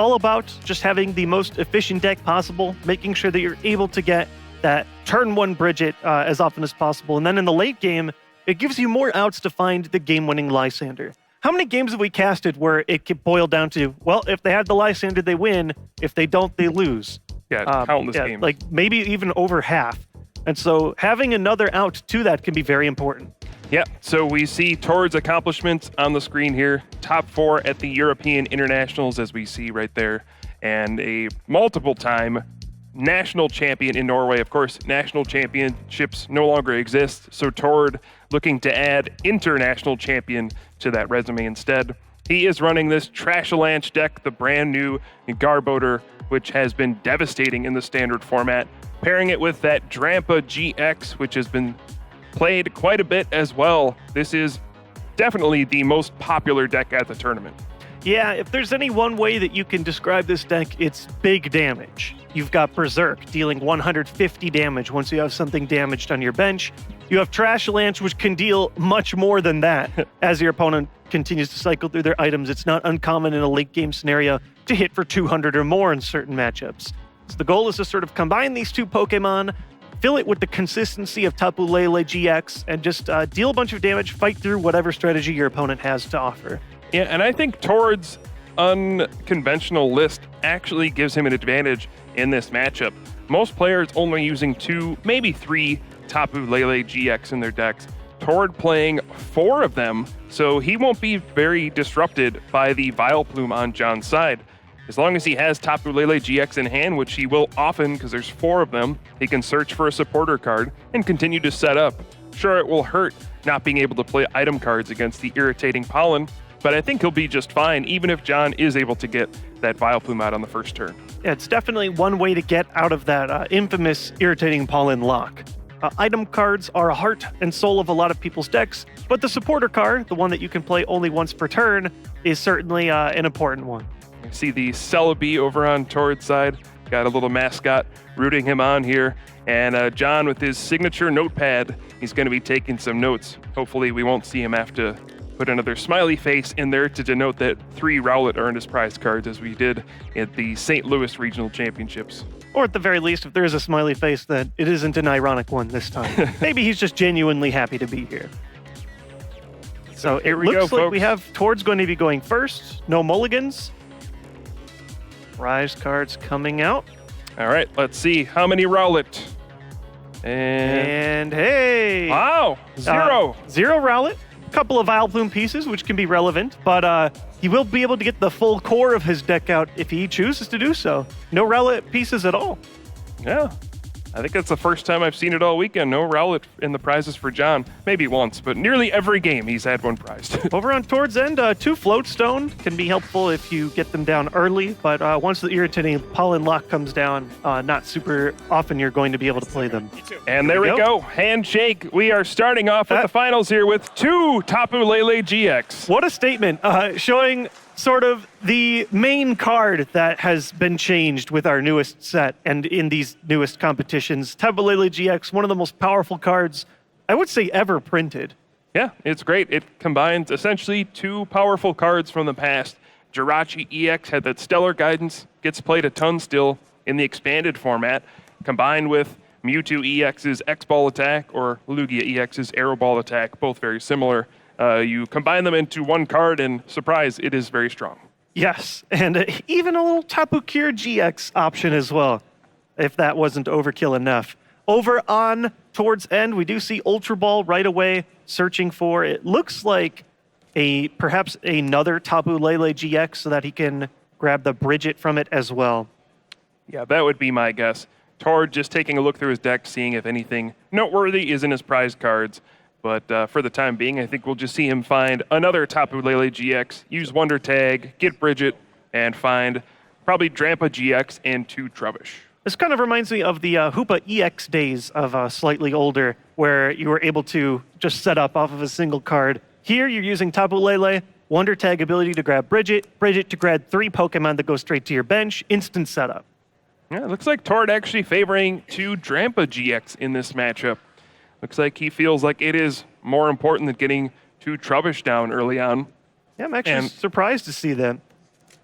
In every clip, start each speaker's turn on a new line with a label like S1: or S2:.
S1: all about just having the most efficient deck possible, making sure that you're able to get that turn 1 Bridget as often as possible. And then in the late game, it gives you more outs to find the game-winning Lysander. How many games have we casted where it could boil down to, well, if they have the Lysander, they win. If they don't, they lose.
S2: Yeah, countless games.
S1: Like maybe even over half. And so having another out to that can be very important.
S2: Yeah, so we see Tord's accomplishments on the screen here. Top 4 at the European Internationals, as we see right there. And a multiple-time national champion in Norway. Of course, national championships no longer exist, so Tord looking to add international champion to that resume instead. He is running this Trashalanche deck, the brand new Garboder, which has been devastating in the standard format. Pairing it with that Drampa GX, which has been played quite a bit as well. This is definitely the most popular deck at the tournament.
S1: Yeah, if there's any one way that you can describe this deck, it's big damage. You've got Berserk dealing 150 damage once you have something damaged on your bench. You have Trashalanche, which can deal much more than that as your opponent continues to cycle through their items. It's not uncommon in a late game scenario to hit for 200 or more in certain matchups. So the goal is to sort of combine these two Pokemon, fill it with the consistency of Tapu Lele GX, and just deal a bunch of damage, fight through whatever strategy your opponent has to offer.
S2: Yeah, and I think Tord's unconventional list actually gives him an advantage in this matchup. Most players only using 2, maybe 3 Tapu Lele GX in their decks. Tord playing 4 of them, so he won't be very disrupted by the Vileplume on John's side. As long as he has Tapu Lele GX in hand, which he will often because there's 4 of them, he can search for a supporter card and continue to set up. Sure, it will hurt not being able to play item cards against the irritating Pollen, but I think he'll be just fine, even if John is able to get that Vileplume out on the first turn.
S1: Yeah, it's definitely one way to get out of that infamous irritating Pollen lock. Item cards are a heart and soul of a lot of people's decks, but the supporter card, the one that you can play only once per turn, is certainly an important one.
S2: You see the Celebi over on Tord's side. Got a little mascot rooting him on here. And John with his signature notepad, he's going to be taking some notes. Hopefully we won't see him have to put another smiley face in there to denote that 3 Rowlet earned his prize cards as we did at the St. Louis Regional Championships.
S1: Or at the very least, if there is a smiley face, that it isn't an ironic one this time. Maybe he's just genuinely happy to be here. So it looks like we have Tord's going to be going first. No mulligans. Rise cards coming out.
S2: All right, let's see how many Rowlet.
S1: And hey!
S2: Wow, 0.
S1: 0 Rowlet. Couple of Vileplume pieces, which can be relevant, but he will be able to get the full core of his deck out if he chooses to do so. No Rowlet pieces at all.
S2: Yeah, I think that's the first time I've seen it all weekend. No Rowlet in the prizes for John. Maybe once, but nearly every game he's had one prized.
S1: Over on Tord's end, 2 Floatstone can be helpful if you get them down early, but once the irritating Pollen lock comes down, not super often you're going to be able to play them.
S2: And there we go. Handshake. We are starting off at the finals here with 2 Tapu Lele GX.
S1: What a statement. Showing sort of the main card that has been changed with our newest set and in these newest competitions. Tapu Lele GX, one of the most powerful cards, I would say, ever printed.
S2: Yeah, it's great. It combines essentially 2 powerful cards from the past. Jirachi EX had that stellar guidance, gets played a ton still in the expanded format, combined with Mewtwo EX's X-Ball attack or Lugia EX's Aero Ball attack, both very similar. You combine them into one card, and surprise, it is very strong.
S1: Yes, and even a little Tapu Cure GX option as well, if that wasn't overkill enough. Over on Tord's end, we do see Ultra Ball right away, searching for, it looks like perhaps another Tapu Lele GX so that he can grab the Bridget from it as well.
S2: Yeah, that would be my guess. Tord just taking a look through his deck, seeing if anything noteworthy is in his prize cards. But for the time being, I think we'll just see him find another Tapu Lele GX, use Wonder Tag, get Bridget, and find probably Drampa GX and 2 Trubbish.
S1: This kind of reminds me of the Hoopa EX days of slightly older, where you were able to just set up off of a single card. Here, you're using Tapu Lele, Wonder Tag ability to grab Bridget, Bridget to grab 3 Pokemon that go straight to your bench, instant setup.
S2: Yeah, it looks like Tord actually favoring 2 Drampa GX in this matchup. Looks like he feels like it is more important than getting 2 Trubbish down early on.
S1: Yeah, I'm actually surprised to see that.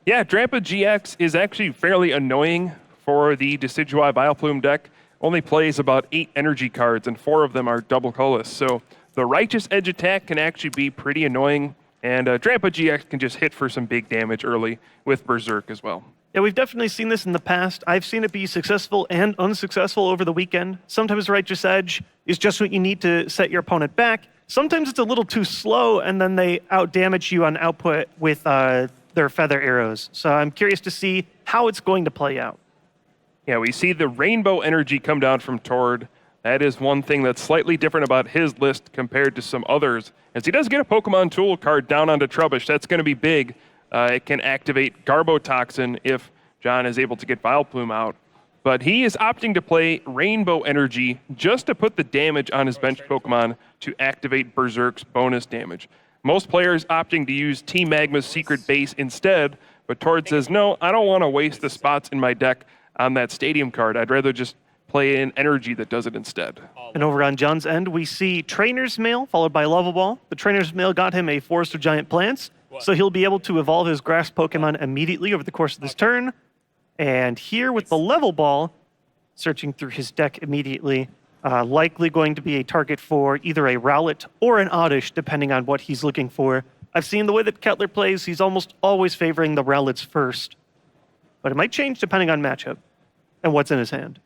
S2: Yeah, Drampa GX is actually fairly annoying for the Decidueye Vileplume deck. Only plays about 8 energy cards, and 4 of them are double colorless. So the Righteous Edge attack can actually be pretty annoying, and Drampa GX can just hit for some big damage early with Berserk as well.
S1: Yeah, we've definitely seen this in the past. I've seen it be successful and unsuccessful over the weekend. Sometimes Righteous Edge is just what you need to set your opponent back. Sometimes it's a little too slow, and then they outdamage you on output with their feather arrows. So I'm curious to see how it's going to play out.
S2: Yeah, we see the rainbow energy come down from Tord. That is one thing that's slightly different about his list compared to some others. As he does get a Pokemon Tool card down onto Trubbish, that's going to be big. It can activate Garbotoxin if John is able to get Vileplume out. But he is opting to play Rainbow Energy just to put the damage on his bench Pokemon to activate Berserk's bonus damage. Most players opting to use Team Magma's Secret Base instead, but Tord says, no, I don't want to waste the spots in my deck on that Stadium card. I'd rather just play an energy that does it instead.
S1: And over on John's end, we see Trainer's Mail followed by Level Ball. The Trainer's Mail got him a Forest of Giant Plants, so he'll be able to evolve his grass Pokemon immediately over the course of this turn. And here with the Level Ball, searching through his deck immediately, likely going to be a target for either a Rowlet or an Oddish, depending on what he's looking for. I've seen the way that Kettler plays, he's almost always favoring the Rowlets first. But it might change depending on matchup and what's in his hand.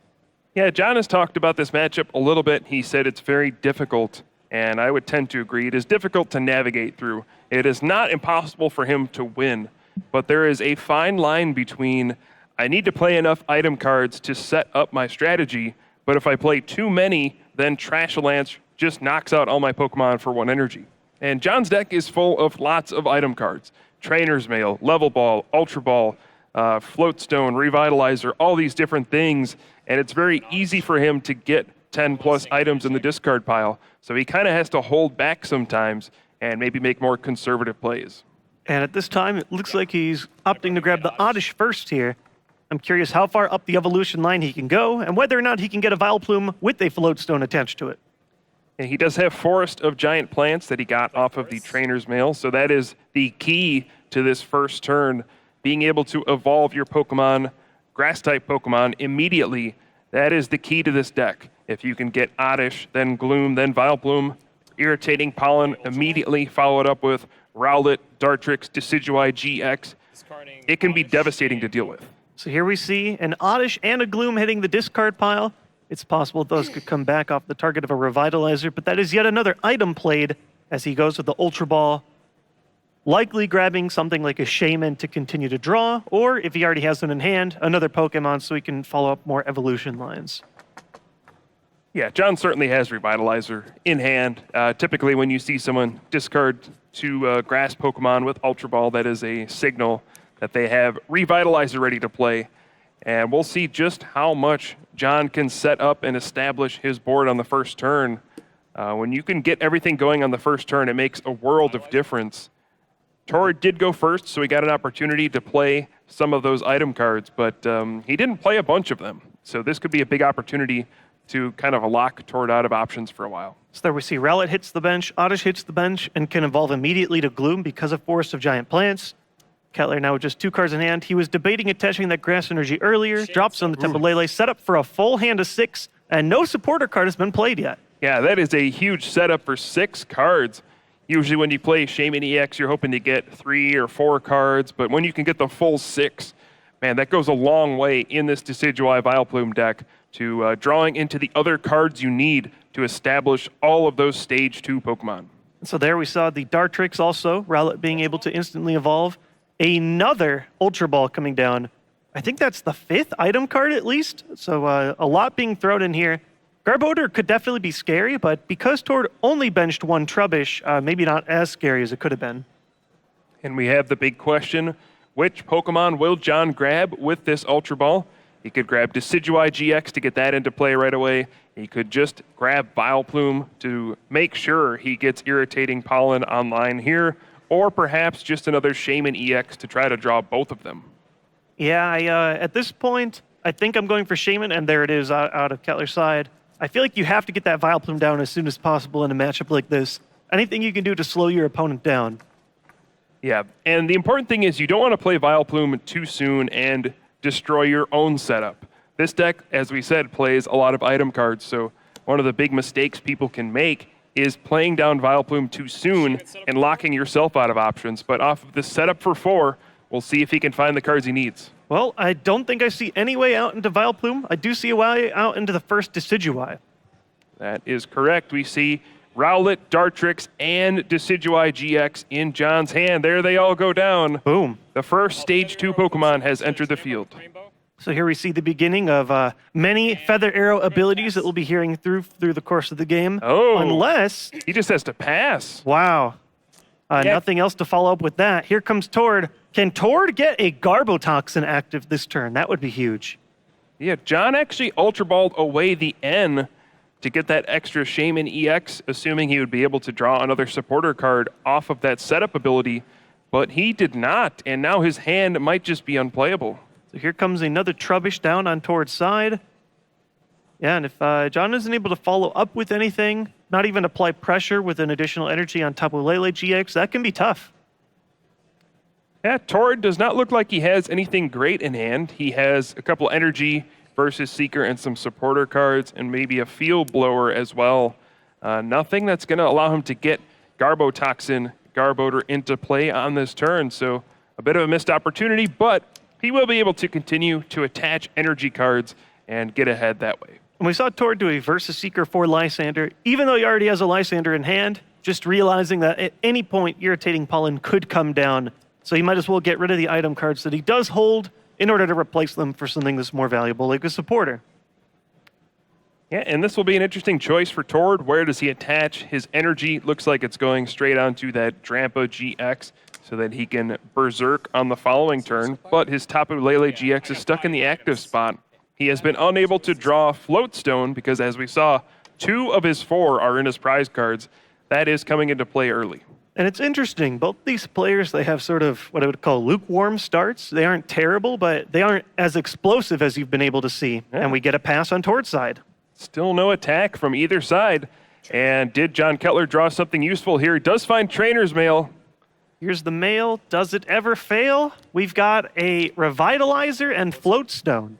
S2: Yeah, John has talked about this matchup a little bit. He said it's very difficult, and I would tend to agree. It is difficult to navigate through. It is not impossible for him to win, but there is a fine line between I need to play enough item cards to set up my strategy, but if I play too many, then Trashalanche just knocks out all my Pokemon for 1 energy. And John's deck is full of lots of item cards. Trainer's Mail, Level Ball, Ultra Ball, Floatstone, Revitalizer, all these different things, and it's very easy for him to get 10 plus items in the discard pile. So he kind of has to hold back sometimes and maybe make more conservative plays.
S1: And at this time, it looks like he's opting to grab the Oddish first here. I'm curious how far up the evolution line he can go and whether or not he can get a Vileplume with a Floatstone attached to it.
S2: And he does have Forest of Giant Plants that he got off of the Trainer's Mail, so that is the key to this first turn. Being able to evolve your Pokemon, Grass-type Pokemon, immediately, that is the key to this deck. If you can get Oddish, then Gloom, then Vileplume, Irritating Pollen, immediately follow it up with Rowlet, Dartrix, Decidueye GX, it can be devastating to deal with.
S1: So here we see an Oddish and a Gloom hitting the discard pile. It's possible those could come back off the target of a Revitalizer, but that is yet another item played as he goes with the Ultra Ball, likely grabbing something like a Shaman to continue to draw, or if he already has one in hand, another Pokemon so he can follow up more evolution lines.
S2: Yeah, John certainly has Revitalizer in hand. Typically when you see someone discard to grass Pokemon with Ultra Ball, that is a signal that they have Revitalizer ready to play. And we'll see just how much John can set up and establish his board on the first turn. When you can get everything going on the first turn, it makes a world of difference. Tord did go first, so he got an opportunity to play some of those item cards, but he didn't play a bunch of them. So this could be a big opportunity to kind of lock Tord out of options for a while.
S1: So there we see Rowlet hits the bench, Oddish hits the bench, and can evolve immediately to Gloom because of Forest of Giant Plants. Kettler now with just 2 cards in hand. He was debating attaching that Grass Energy earlier, drops on the Temple Lele, set up for a full hand of 6, and no supporter card has been played yet.
S2: Yeah, that is a huge setup for 6 cards. Usually when you play Shaman EX, you're hoping to get 3 or 4 cards, but when you can get the full 6, man, that goes a long way in this Decidueye Vileplume deck to drawing into the other cards you need to establish all of those Stage 2 Pokemon.
S1: So there we saw the Dartrix also, Rowlet being able to instantly evolve. Another Ultra Ball coming down. I think that's the 5th item card at least. So a lot being thrown in here. Garbodor could definitely be scary, but because Tord only benched 1 Trubbish, maybe not as scary as it could have been.
S2: And we have the big question, which Pokemon will John grab with this Ultra Ball? He could grab Decidueye GX to get that into play right away. He could just grab Vileplume to make sure he gets Irritating Pollen online here, or perhaps just another Shaman EX to try to draw both of them.
S1: Yeah, at this point, I think I'm going for Shaman, and there it is out of Kettler's side. I feel like you have to get that Vileplume down as soon as possible in a matchup like this. Anything you can do to slow your opponent down.
S2: Yeah, and the important thing is you don't want to play Vileplume too soon and destroy your own setup. This deck, as we said, plays a lot of item cards, so one of the big mistakes people can make is playing down Vileplume too soon and locking yourself out of options. But off of this setup for 4, we'll see if he can find the cards he needs.
S1: Well, I don't think I see any way out into Vileplume. I do see a way out into the first Decidueye.
S2: That is correct. We see Rowlet, Dartrix, and Decidueye GX in John's hand. There they all go down.
S1: Boom.
S2: The first Stage 2 Pokemon has entered the field.
S1: So here we see the beginning of many Feather Arrow abilities that we'll be hearing through the course of the game.
S2: Oh.
S1: Unless...
S2: He just has to pass.
S1: Wow.
S2: Yeah.
S1: Nothing else to follow up with that. Here comes Tord. Can Tord get a Garbotoxin active this turn? That would be huge.
S2: Yeah, John actually Ultra Balled away the N to get that extra Shaman EX, assuming he would be able to draw another supporter card off of that setup ability, but he did not, and now his hand might just be unplayable.
S1: So here comes another Trubbish down on Tord's side. Yeah, and if John isn't able to follow up with anything, not even apply pressure with an additional energy on Tapu Lele GX, that can be tough.
S2: Yeah, Tord does not look like he has anything great in hand. He has a couple energy versus Seeker and some supporter cards and maybe a field blower as well. Nothing that's going to allow him to get Garbotoxin, Garbodor into play on this turn. So a bit of a missed opportunity, but he will be able to continue to attach energy cards and get ahead that way.
S1: And we saw Tord do a Versus Seeker for Lysander, even though he already has a Lysander in hand, just realizing that at any point Irritating Pollen could come down. So he might as well get rid of the item cards that he does hold in order to replace them for something that's more valuable, like a supporter.
S2: Yeah, and this will be an interesting choice for Tord. Where does he attach his energy? Looks like it's going straight onto that Drampa GX so that he can Berserk on the following turn, but his Tapu Lele GX is stuck in the active spot. He has been unable to draw Floatstone because, as we saw, 2 of his 4 are in his prize cards. That is coming into play early.
S1: And it's interesting, both these players, they have sort of what I would call lukewarm starts. They aren't terrible, but they aren't as explosive as you've been able to see.
S2: Yeah.
S1: And we get a pass on Tord's side.
S2: Still no attack from either side. And did John Kettler draw something useful here? He does find Trainer's Mail.
S1: Here's the mail. Does it ever fail? We've got a Revitalizer and Floatstone.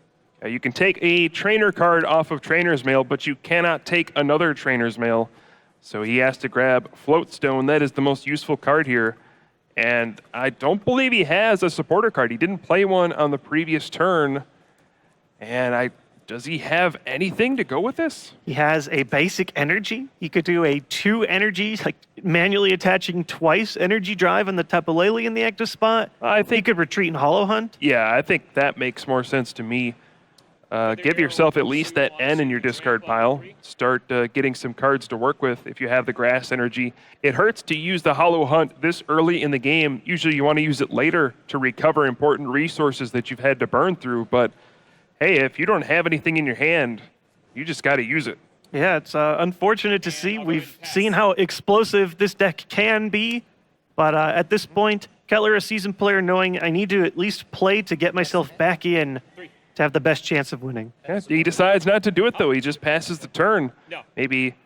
S2: You can take a trainer card off of Trainer's Mail, but you cannot take another Trainer's Mail. So he has to grab Floatstone. That is the most useful card here. And I don't believe he has a supporter card. He didn't play one on the previous turn. And does he have anything to go with this?
S1: He has a basic energy. He could do a 2 energy, like manually attaching twice energy drive on the Tapu Lele in the active spot.
S2: I
S1: He
S2: think,
S1: could retreat and Hollow Hunt.
S2: yeah, I think that makes more sense to me. Give yourself at least that N in your discard pile. Start getting some cards to work with if you have the grass energy. It hurts to use the Hollow Hunt this early in the game. Usually you want to use it later to recover important resources that you've had to burn through. But hey, if you don't have anything in your hand, you just got to use it.
S1: Yeah, it's unfortunate to see. We've seen how explosive this deck can be. But at this point, Kettler, a seasoned player, knowing I need to at least play to get myself back in to have the best chance of winning.
S2: Yeah, he decides not to do it, though. He just passes the turn. Maybe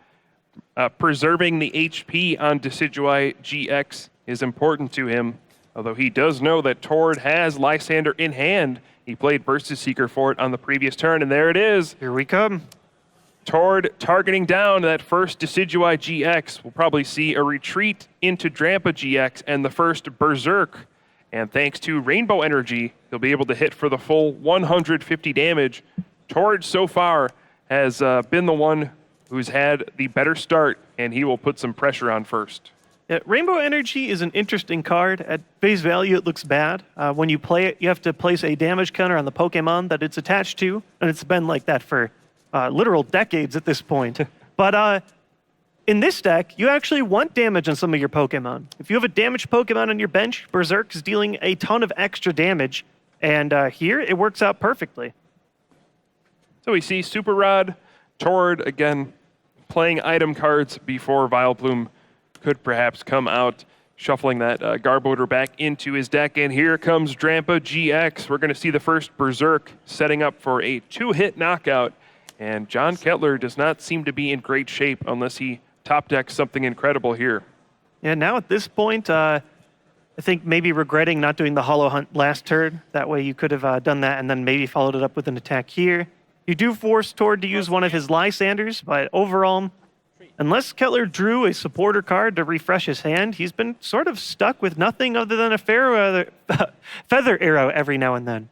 S2: preserving the HP on Decidueye GX is important to him, although he does know that Tord has Lysander in hand. He played Versus Seeker for it on the previous turn, and there it is.
S1: Here we come.
S2: Tord targeting down that first Decidueye GX. We'll probably see a retreat into Drampa GX and the first Berserk. And thanks to Rainbow Energy, he'll be able to hit for the full 150 damage. Tord so far has been the one who's had the better start, and he will put some pressure on first.
S1: Yeah, Rainbow Energy is an interesting card. At face value, it looks bad. When you play it, you have to place a damage counter on the Pokemon that it's attached to, and it's been like that for literal decades at this point. But in this deck, you actually want damage on some of your Pokemon. If you have a damaged Pokemon on your bench, Berserk is dealing a ton of extra damage, and here it works out perfectly.
S2: So we see Super Rod, Tord, again, playing item cards before Vileplume could perhaps come out, shuffling that Garbodor back into his deck. And here comes Drampa GX. We're going to see the first Berserk setting up for a 2-hit knockout. And John Kettler does not seem to be in great shape unless he top decks something incredible here.
S1: Yeah, now at this point, I think maybe regretting not doing the Hollow Hunt last turn. That way you could have done that and then maybe followed it up with an attack here. You do force Tord to use one of his Lysanders, but overall, unless Kettler drew a supporter card to refresh his hand, he's been sort of stuck with nothing other than a feather arrow every now and then.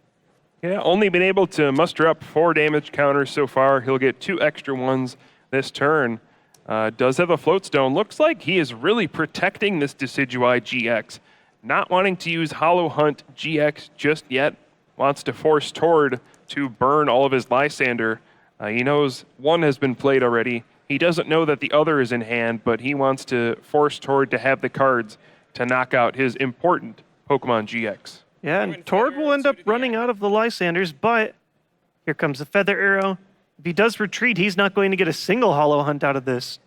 S2: Yeah, only been able to muster up 4 damage counters so far. He'll get 2 extra ones this turn. Does have a float stone. Looks like he is really protecting this Decidueye GX. Not wanting to use Hollow Hunt GX just yet. Wants to force Tord to burn all of his Lysander. He knows one has been played already. He doesn't know that the other is in hand, but he wants to force Tord to have the cards to knock out his important Pokemon GX.
S1: Yeah, and Tord will end up running out of the Lysanders, but here comes the Feather Arrow. If he does retreat, he's not going to get a single Hollow Hunt out of this.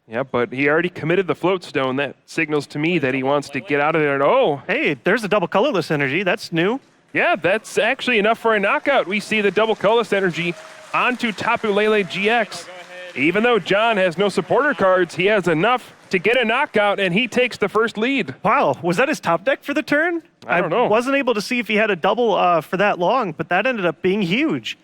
S2: Yeah, but he already committed the float stone. That signals to me that he wants to get out of there. And oh,
S1: hey, there's a double colorless energy. That's new.
S2: yeah, that's actually enough for a knockout. We see the double colorless energy onto Tapu Lele GX. Even though John has no supporter cards, he has enough to get a knockout, and he takes the first lead.
S1: Wow, was that his top deck for the turn?
S2: I don't know.
S1: I wasn't able to see if he had a double for that long, but that ended up being huge.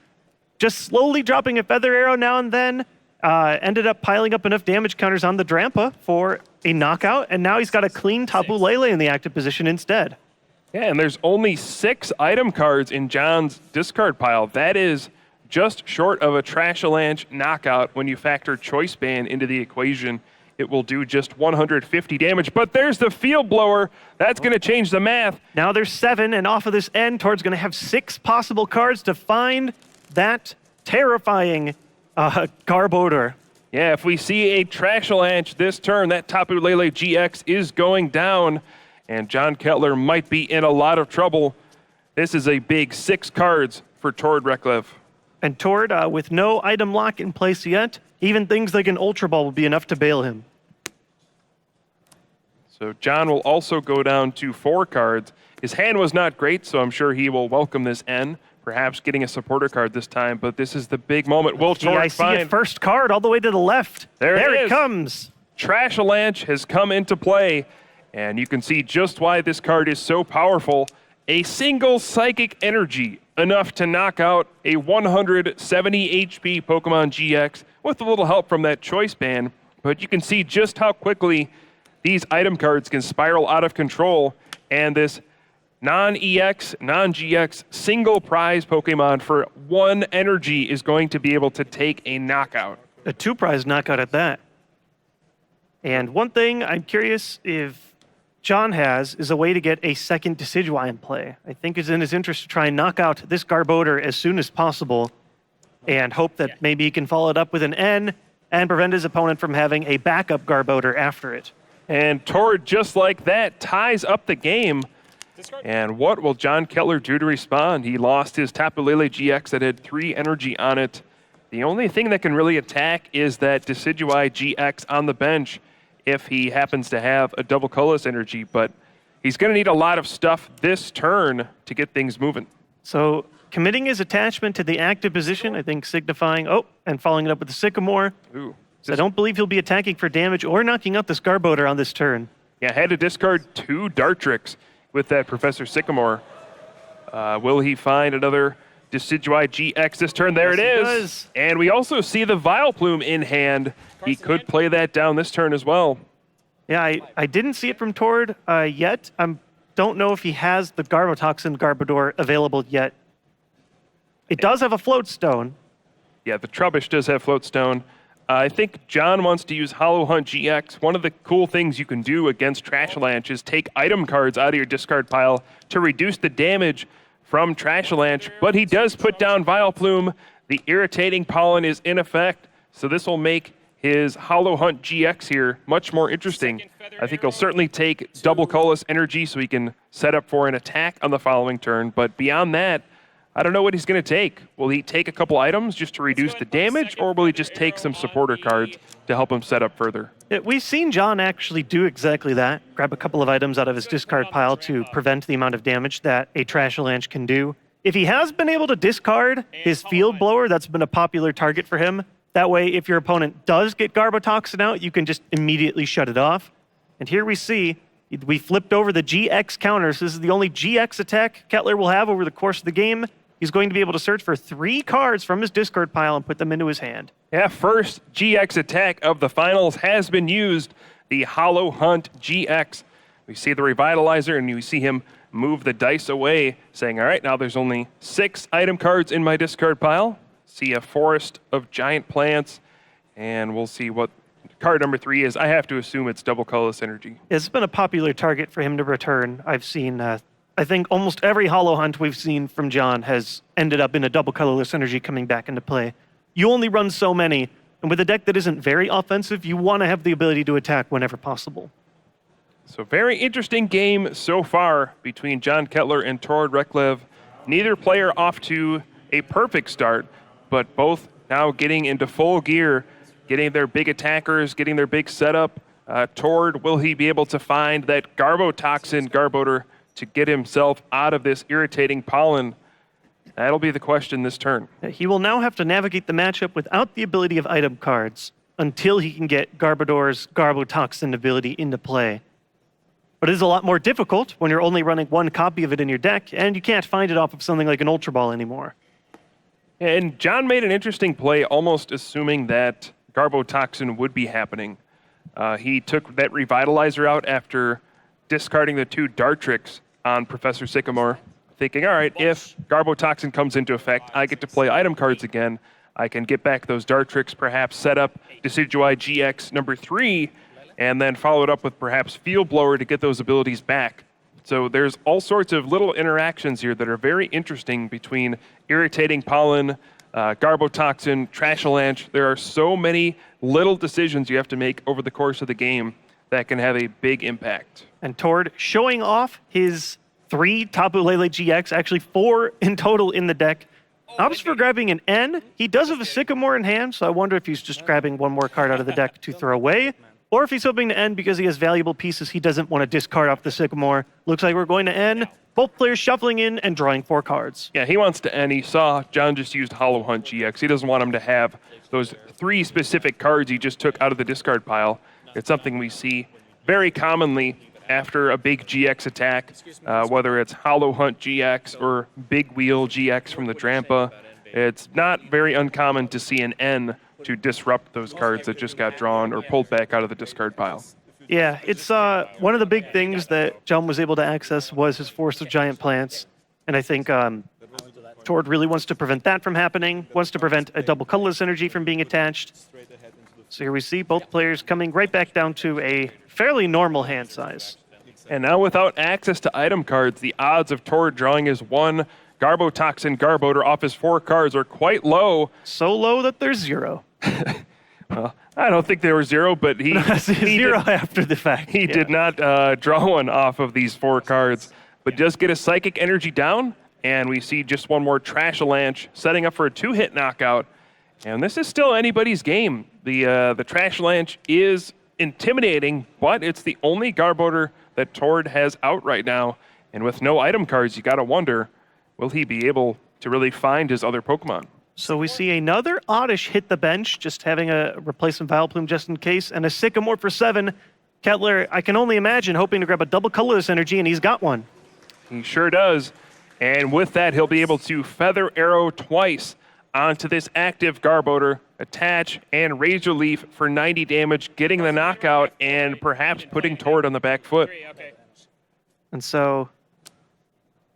S1: Just slowly dropping a Feather Arrow now and then. Ended up piling up enough damage counters on the Drampa for a knockout, and now he's got a clean Tapu Lele in the active position instead.
S2: Yeah, and there's only 6 item cards in John's discard pile. That is just short of a Trashalanche knockout when you factor Choice Band into the equation. It will do just 150 damage, but there's the Field Blower. That's going to change the math.
S1: Now there's 7, and off of this end, Tord's going to have 6 possible cards to find that terrifying Garbodor.
S2: Yeah, if we see a Trashalanche this turn, that Tapu Lele GX is going down, and John Kettler might be in a lot of trouble. This is a big 6 cards for Tord Reklev.
S1: And Tord, with no item lock in place yet, even things like an Ultra Ball will be enough to bail him.
S2: So John will also go down to 4 cards. His hand was not great, so I'm sure he will welcome this N. Perhaps getting a supporter card this time, but this is the big moment. Will Tord
S1: I see it first card all the way to the left.
S2: There
S1: it comes.
S2: Trashalanche has come into play, and you can see just why this card is so powerful. A single Psychic Energy, enough to knock out a 170 HP Pokemon GX with a little help from that Choice Band, but you can see just how quickly these item cards can spiral out of control, and this non-EX, non-GX, single prize Pokemon for 1 energy is going to be able to take a knockout.
S1: A 2-prize knockout at that. And one thing I'm curious if John has is a way to get a second Decidueye in play. I think it's in his interest to try and knock out this Garbodor as soon as possible and hope that maybe he can follow it up with an N and prevent his opponent from having a backup Garbodor after it.
S2: And Tord, just like that, ties up the game. And what will John Kettler do to respond? He lost his Tapu Lele GX that had 3 energy on it. The only thing that can really attack is that Decidueye GX on the bench if he happens to have a double colorless energy, but he's going to need a lot of stuff this turn to get things moving.
S1: So committing his attachment to the active position, I think signifying, and following it up with the Sycamore.
S2: Ooh.
S1: So I don't believe he'll be attacking for damage or knocking out this Garbodor on this turn.
S2: Yeah, had to discard 2 Dartrix with that Professor Sycamore. Will he find another Decidueye GX this turn? There it is.
S1: Does.
S2: And we also see the Vileplume in hand. He could play that down this turn as well.
S1: Yeah, I didn't see it from Tord yet. I don't know if he has the Garbotoxin Garbodor available yet. It does have a Float Stone.
S2: Yeah, the Trubbish does have Float Stone. I think John wants to use Hollow Hunt GX. One of the cool things you can do against Trashalanche is take item cards out of your discard pile to reduce the damage from Trashalanche, but he does put down Vileplume. The Irritating Pollen is in effect, so this will make his Hollow Hunt GX here much more interesting. I think he'll certainly take double colorless energy so he can set up for an attack on the following turn, but beyond that, I don't know what he's going to take. Will he take a couple items just to reduce the damage, or will he just take some supporter cards to help him set up further?
S1: Yeah, we've seen John actually do exactly that. Grab a couple of items out of his discard pile to prevent the amount of damage that a Trashalanche can do. If he has been able to discard his Field Blower, that's been a popular target for him. That way, if your opponent does get Garbotoxin out, you can just immediately shut it off. And here we see We flipped over the GX counters. This is the only GX attack Kettler will have over the course of the game. He's going to be able to search for 3 cards from his discard pile and put them into his hand.
S2: Yeah, first GX attack of the finals has been used, the Hollow Hunt GX. We see the Revitalizer, and you see him move the dice away, saying, all right, now there's only 6 item cards in my discard pile. See a Forest of Giant Plants, and we'll see what card number 3 is. I have to assume it's Double Colorless Energy.
S1: It's been a popular target for him to return. I've seen, I think almost every Hollow Hunt we've seen from John has ended up in a Double Colorless Energy coming back into play. You only run so many, and with a deck that isn't very offensive, you want to have the ability to attack whenever possible.
S2: So very interesting game so far between John Kettler and Tord Reklev. Neither player off to a perfect start, but both now getting into full gear, getting their big attackers, getting their big setup. Tord, will he be able to find that Garbotoxin Garbodor to get himself out of this irritating pollen? That'll be the question this turn.
S1: He will now have to navigate the matchup without the ability of item cards until he can get Garbodor's Garbotoxin ability into play. But it is a lot more difficult when you're only running 1 copy of it in your deck, and you can't find it off of something like an Ultra Ball anymore.
S2: And John made an interesting play, almost assuming that Garbotoxin would be happening. He took that Revitalizer out after discarding the 2 Dartrix on Professor Sycamore, thinking, all right, if Garbotoxin comes into effect, I get to play item cards again. I can get back those Dartrix, perhaps set up Decidueye GX number 3, and then follow it up with perhaps Field Blower to get those abilities back. So there's all sorts of little interactions here that are very interesting between Irritating Pollen, Garbotoxin, Trashalanche. There are so many little decisions you have to make over the course of the game that can have a big impact.
S1: And Tord showing off his 3 Tapu Lele GX, actually 4 in total in the deck. Opts for grabbing an N. He does have a Sycamore in hand, so I wonder if he's just grabbing 1 more card out of the deck to throw away, or if he's hoping to end because he has valuable pieces he doesn't want to discard off the Sycamore. Looks like we're going to end. Both players shuffling in and drawing 4 cards.
S2: Yeah, he wants to end. He saw John just used Hollow Hunt GX. He doesn't want him to have those 3 specific cards he just took out of the discard pile. It's something we see very commonly after a big GX attack, whether it's Hollow Hunt GX or Big Wheel GX from the Drampa. It's not very uncommon to see an N to disrupt those cards that just got drawn or pulled back out of the discard pile.
S1: Yeah, it's one of the big things that John was able to access was his Forest of Giant Plants. And I think Tord really wants to prevent that from happening, wants to prevent a Double Colorless Energy from being attached. So here we see both players coming right back down to a fairly normal hand size.
S2: And now without access to item cards, the odds of Tord drawing his 1 Garbotoxin Garbodor off his 4 cards are quite low.
S1: So low that there's 0.
S2: Well, I don't think they were 0, but he
S1: zero after the fact.
S2: He did not draw 1 off of these 4 cards, but does get a Psychic Energy down, and we see just 1 more Trashalanche setting up for a 2-hit knockout. And this is still anybody's game. The Trashalanche is intimidating, but it's the only Garbodor that Tord has out right now. And with no item cards, you got to wonder, will he be able to really find his other Pokemon?
S1: So we see another Oddish hit the bench, just having a replacement Vileplume just in case, and a Sycamore for 7. Kettler, I can only imagine, hoping to grab a Double Colorless Energy, and he's got one.
S2: He sure does. And with that, he'll be able to Feather Arrow twice onto this active Garbodor, attach, and Razor Leaf for 90 damage, getting the knockout, and perhaps putting Tord on the back foot.
S1: And so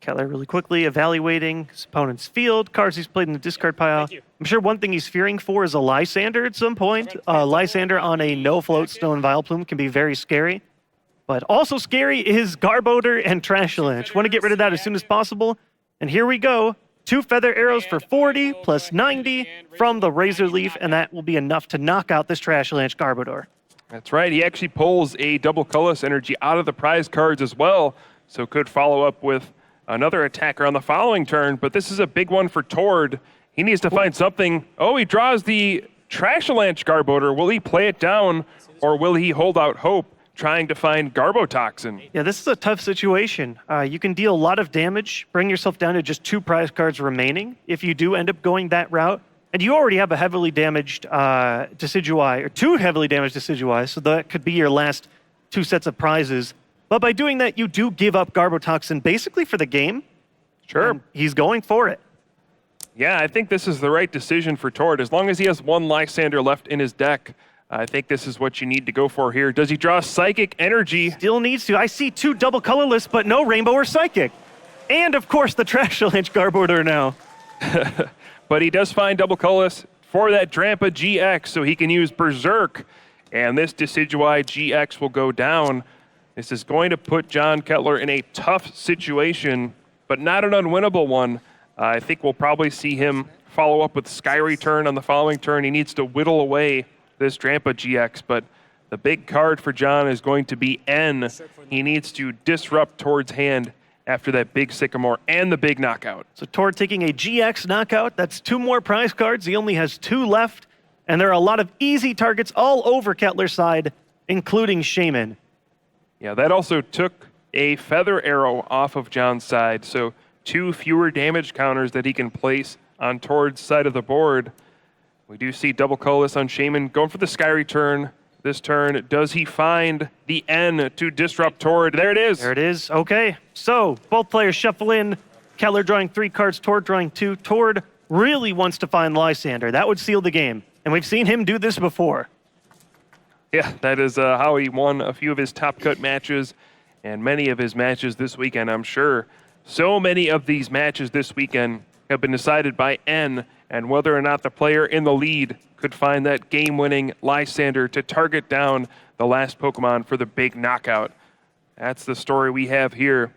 S1: Kettler really quickly evaluating his opponent's field, cards he's played in the discard pile. I'm sure one thing he's fearing for is a Lysander at some point. Lysander on a no-float Stone Vileplume can be very scary. But also scary is Garbodor and Trashalanche. Want to get rid of that as soon as possible. And here we go. 2 Feather Arrows for 40 plus 90 from the Razor Leaf, and that will be enough to knock out this Trashalanche Garbodor.
S2: That's right. He actually pulls a Double Colorless Energy out of the prize cards as well, so could follow up with another attacker on the following turn. But this is a big one for Tord. He needs to find something. Oh, he draws the Trashalanche Garbodor. Will he play it down, or will he hold out hope, trying to find Garbotoxin?
S1: Yeah, this is a tough situation. You can deal a lot of damage, bring yourself down to just 2 prize cards remaining if you do end up going that route. And you already have a heavily damaged Decidueye, or 2 heavily damaged Decidueye, so that could be your last 2 sets of prizes. But by doing that, you do give up Garbotoxin basically for the game.
S2: Sure.
S1: And he's going for it.
S2: Yeah, I think this is the right decision for Tord. As long as he has one Lysander left in his deck, I think this is what you need to go for here. Does he draw Psychic Energy?
S1: Still needs to. I see 2 double colorless, but no Rainbow or Psychic. And, of course, the Trashalanche Garbodor now.
S2: But he does find double colorless for that Drampa GX, so he can use Berserk. And this Decidueye GX will go down. This is going to put John Kettler in a tough situation, but not an unwinnable one. I think we'll probably see him follow up with Sky Return on the following turn. He needs to whittle away this Drampa GX, but the big card for John is going to be N. He needs to disrupt Tord's hand after that big Sycamore and the big knockout.
S1: So Tord taking a GX knockout. That's 2 more prize cards. He only has 2 left. And there are a lot of easy targets all over Kettler's side, including Shaman.
S2: Yeah, that also took a Feather Arrow off of John's side, so 2 fewer damage counters that he can place on Tord's side of the board. We do see double colorless on Shaman going for the Sky Return this turn. Does he find the N to disrupt Tord? There it is.
S1: There it is. Okay. So both players shuffle in. Kettler drawing 3 cards, Tord drawing 2. Tord really wants to find Lysander. That would seal the game. And we've seen him do this before.
S2: Yeah, that is how he won a few of his top cut matches and many of his matches this weekend, I'm sure. So many of these matches this weekend have been decided by N and whether or not the player in the lead could find that game-winning Lysander to target down the last Pokemon for the big knockout. That's the story we have here.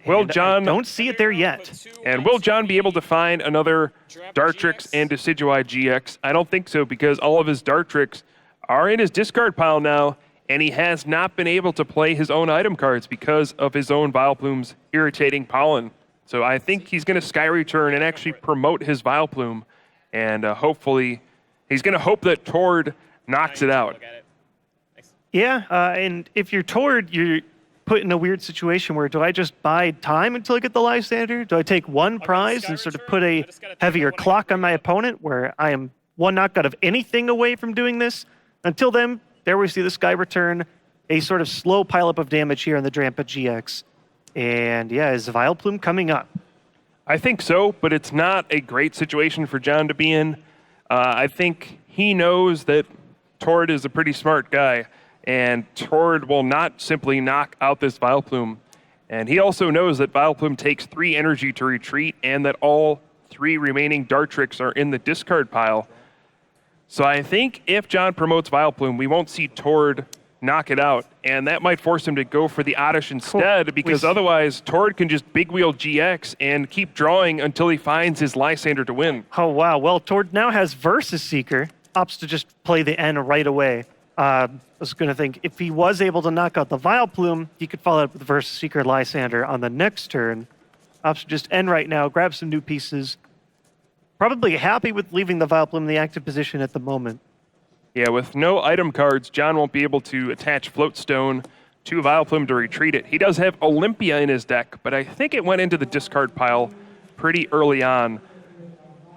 S2: Will John...
S1: don't see it there yet.
S2: And will John be able to find another Dartrix and Decidueye GX? I don't think so, because all of his Dartrix are in his discard pile now, and he has not been able to play his own item cards because of his own Vileplume's irritating pollen. So I think he's going to Sky Return and actually promote his Vileplume, and hopefully he's going to hope that Tord knocks it out.
S1: Yeah, and if you're Tord, you're put in a weird situation where do I just buy time until I get the Lysander? Do I take 1 prize and sort of put a heavier clock on my opponent where I am 1 knockout of anything away from doing this? Until then, there we see the Sky Return, a sort of slow pileup of damage here on the Drampa GX. And yeah, is Vileplume coming up?
S2: I think so, but it's not a great situation for John to be in. I think he knows that Tord is a pretty smart guy, and Tord will not simply knock out this Vileplume. And he also knows that Vileplume takes 3 energy to retreat, and that all 3 remaining Dartrix are in the discard pile. So I think if John promotes Vileplume, we won't see Tord knock it out, and that might force him to go for the Oddish instead, because otherwise Tord can just big wheel GX and keep drawing until he finds his Lysander to win.
S1: Oh, wow. Well, Tord now has Versus Seeker, opts to just play the N right away. I was going to think if he was able to knock out the Vileplume, he could follow up with Versus Seeker Lysander on the next turn. Opts to just end right now, grab some new pieces. Probably happy with leaving the Vileplume in the active position at the moment.
S2: Yeah, with no item cards, John won't be able to attach Floatstone to Vileplume to retreat it. He does have Olympia in his deck, but I think it went into the discard pile pretty early on.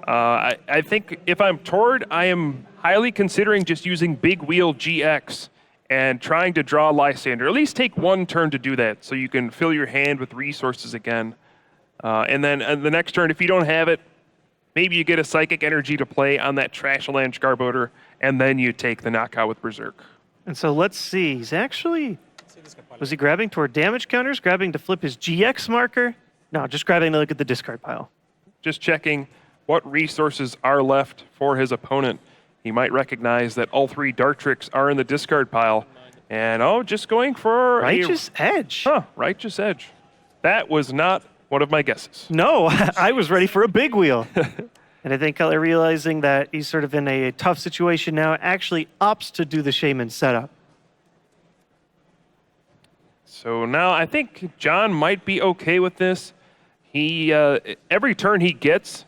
S2: I think if I'm Tord, I am highly considering just using Big Wheel GX and trying to draw Lysander. At least take 1 turn to do that so you can fill your hand with resources again. And then the next turn, if you don't have it, maybe you get a Psychic Energy to play on that Trashalanche Garbodor, and then you take the knockout with Berserk.
S1: And so let's see. He's actually... Was he grabbing toward damage counters? Grabbing to flip his GX marker? No, just grabbing to look at the discard pile.
S2: Just checking what resources are left for his opponent. He might recognize that all 3 Dartrix are in the discard pile. And, just going for
S1: Righteous Edge.
S2: Righteous Edge. That was not one of my guesses.
S1: No, I was ready for a big wheel. And I think Kettler, realizing that he's sort of in a tough situation now, actually opts to do the Shaman setup.
S2: So now I think John might be okay with this. He every turn he gets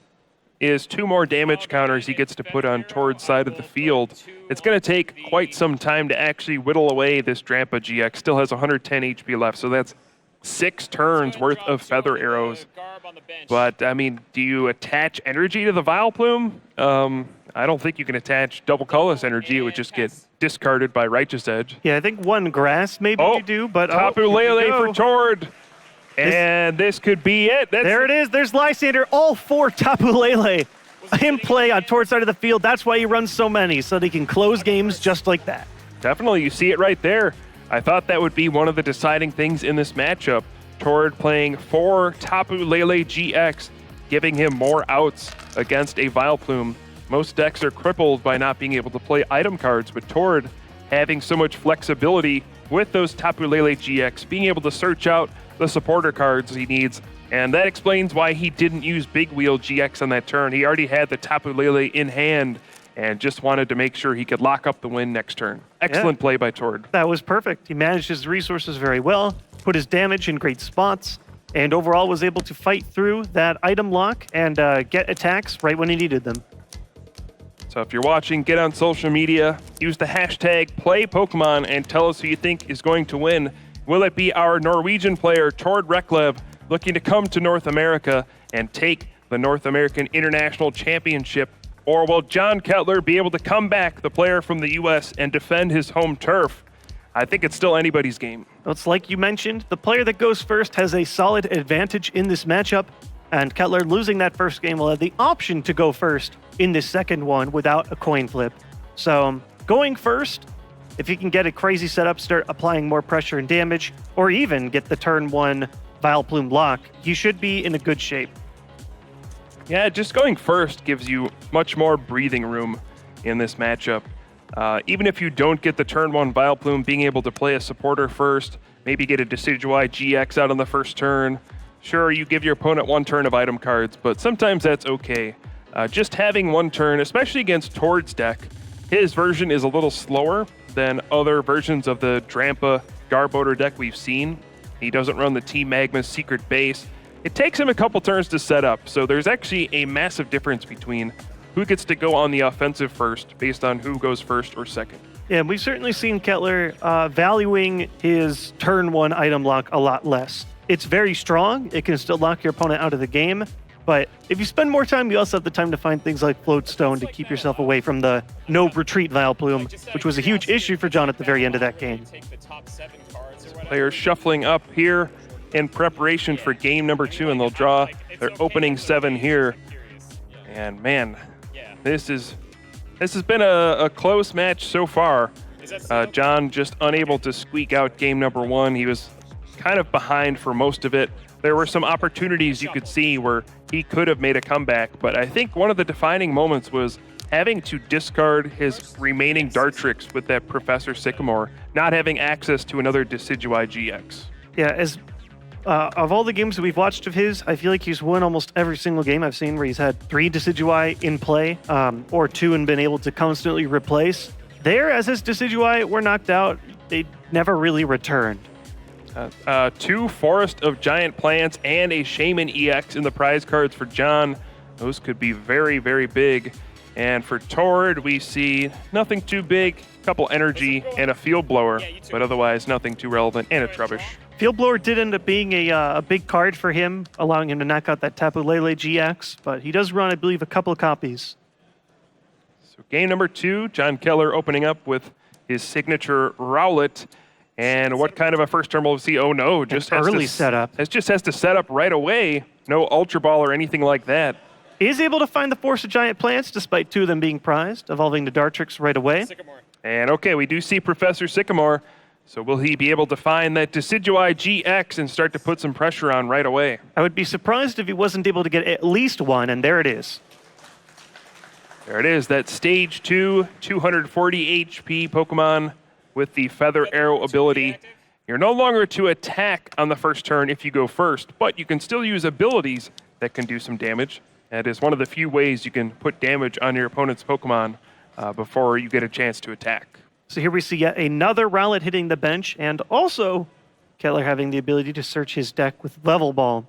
S2: is 2 more damage counters he gets to put on Tord's side of the field. It's going to take quite some time to actually whittle away this Drampa GX. Still has 110 HP left, so that's 6 turns worth of Feather Arrows. But, I mean, do you attach energy to the Vileplume? I don't think you can attach double colorless energy. It would just get discarded by Righteous Edge.
S1: Yeah, I think one grass maybe you do, but
S2: Tapu Lele for Tord. And this could be it.
S1: There it is. There's Lysander. All 4 Tapu Lele in play on Tord's side of the field. That's why he runs so many, so that he can close games just like that.
S2: Definitely, you see it right there. I thought that would be one of the deciding things in this matchup. Tord playing 4 Tapu Lele GX, giving him more outs against a Vileplume. Most decks are crippled by not being able to play item cards, but Tord having so much flexibility with those Tapu Lele GX, being able to search out the supporter cards he needs, and that explains why he didn't use Big Wheel GX on that turn. He already had the Tapu Lele in hand and just wanted to make sure he could lock up the win next turn. Excellent play by Tord.
S1: That was perfect. He managed his resources very well, put his damage in great spots, and overall was able to fight through that item lock and get attacks right when he needed them.
S2: So if you're watching, get on social media, use the hashtag #PlayPokemon, and tell us who you think is going to win. Will it be our Norwegian player, Tord Reklev, looking to come to North America and take the North American International Championship? Or will John Kettler be able to come back, the player from the U.S., and defend his home turf? I think it's still anybody's game.
S1: It's like you mentioned, the player that goes first has a solid advantage in this matchup, and Kettler losing that first game will have the option to go first in this second one without a coin flip. So going first, if you can get a crazy setup, start applying more pressure and damage, or even get the turn 1 Vileplume lock, you should be in a good shape.
S2: Yeah, just going first gives you much more breathing room in this matchup. Even if you don't get the turn 1 Vileplume, being able to play a supporter first, maybe get a Decidueye GX out on the first turn. Sure, you give your opponent 1 turn of item cards, but sometimes that's okay. Just having 1 turn, especially against Tord's deck, his version is a little slower than other versions of the Drampa Garbodor deck we've seen. He doesn't run the Team Magma's secret base. It takes him a couple turns to set up, so there's actually a massive difference between who gets to go on the offensive first based on who goes first or second.
S1: Yeah, we've certainly seen Kettler valuing his turn 1 item lock a lot less. It's very strong. It can still lock your opponent out of the game. But if you spend more time, you also have the time to find things like Float Stone to keep yourself away from the no retreat Vileplume, which was a huge issue for John at the very end of that game.
S2: Players shuffling up here in preparation for game number 2, and they'll draw their opening 7 here. And man, this has been a close match so far. John just unable to squeak out game number 1. He was kind of behind for most of it. There were some opportunities you could see where he could have made a comeback, but I think one of the defining moments was having to discard his remaining Dartrix with that Professor Sycamore, not having access to another Decidueye GX.
S1: Yeah, as of all the games that we've watched of his, I feel like he's won almost every single game I've seen where he's had 3 Decidueye in play, or 2 and been able to constantly replace. There, as his Decidueye were knocked out, they never really returned.
S2: 2 Forest of Giant Plants and a Shaman EX in the prize cards for John. Those could be very, very big. And for Tord, we see nothing too big, a couple energy and a Field Blower, but otherwise nothing too relevant, and a Trubbish.
S1: Field Blower did end up being a big card for him, allowing him to knock out that Tapu Lele GX, but he does run, I believe, a couple of copies.
S2: So game number 2, John Kettler opening up with his signature Rowlet. And what kind of a first turn will we see? Oh no, just has
S1: early setup.
S2: It just has to set up right away. No Ultra Ball or anything like that.
S1: Is able to find the Force of Giant Plants despite 2 of them being prized, evolving to Dartrix right away.
S2: And okay, we do see Professor Sycamore. So will he be able to find that Decidueye GX and start to put some pressure on right away?
S1: I would be surprised if he wasn't able to get at least 1, and there it is.
S2: There it is, that stage 2, 240 HP Pokemon with the Feather Arrow ability. You're no longer to attack on the first turn if you go first, but you can still use abilities that can do some damage. That is one of the few ways you can put damage on your opponent's Pokemon before you get a chance to attack.
S1: So here we see yet another Rowlet hitting the bench, and also Kettler having the ability to search his deck with Level Ball.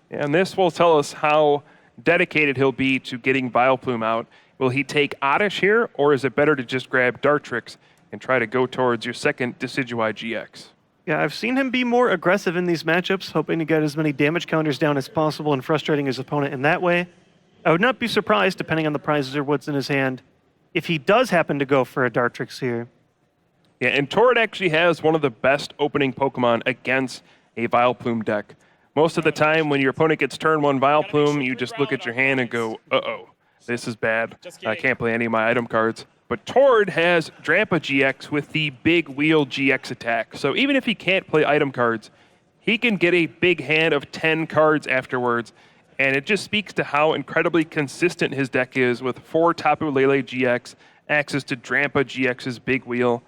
S2: And this will tell us how dedicated he'll be to getting Vileplume out. Will he take Oddish here, or is it better to just grab Dartrix and try to go towards your second Decidueye GX?
S1: Yeah, I've seen him be more aggressive in these matchups, hoping to get as many damage counters down as possible and frustrating his opponent in that way. I would not be surprised, depending on the prizes or what's in his hand, if he does happen to go for a Dartrix here.
S2: Yeah, and Tord actually has one of the best opening Pokemon against a Vileplume deck. Most of the time, when your opponent gets turn 1 Vileplume, you just look at your hand and go, uh-oh, this is bad. I can't play any of my item cards. But Tord has Drampa GX with the Big Wheel GX attack. So even if he can't play item cards, he can get a big hand of 10 cards afterwards. And it just speaks to how incredibly consistent his deck is with 4 Tapu Lele GX, access to Drampa GX's Big Wheel.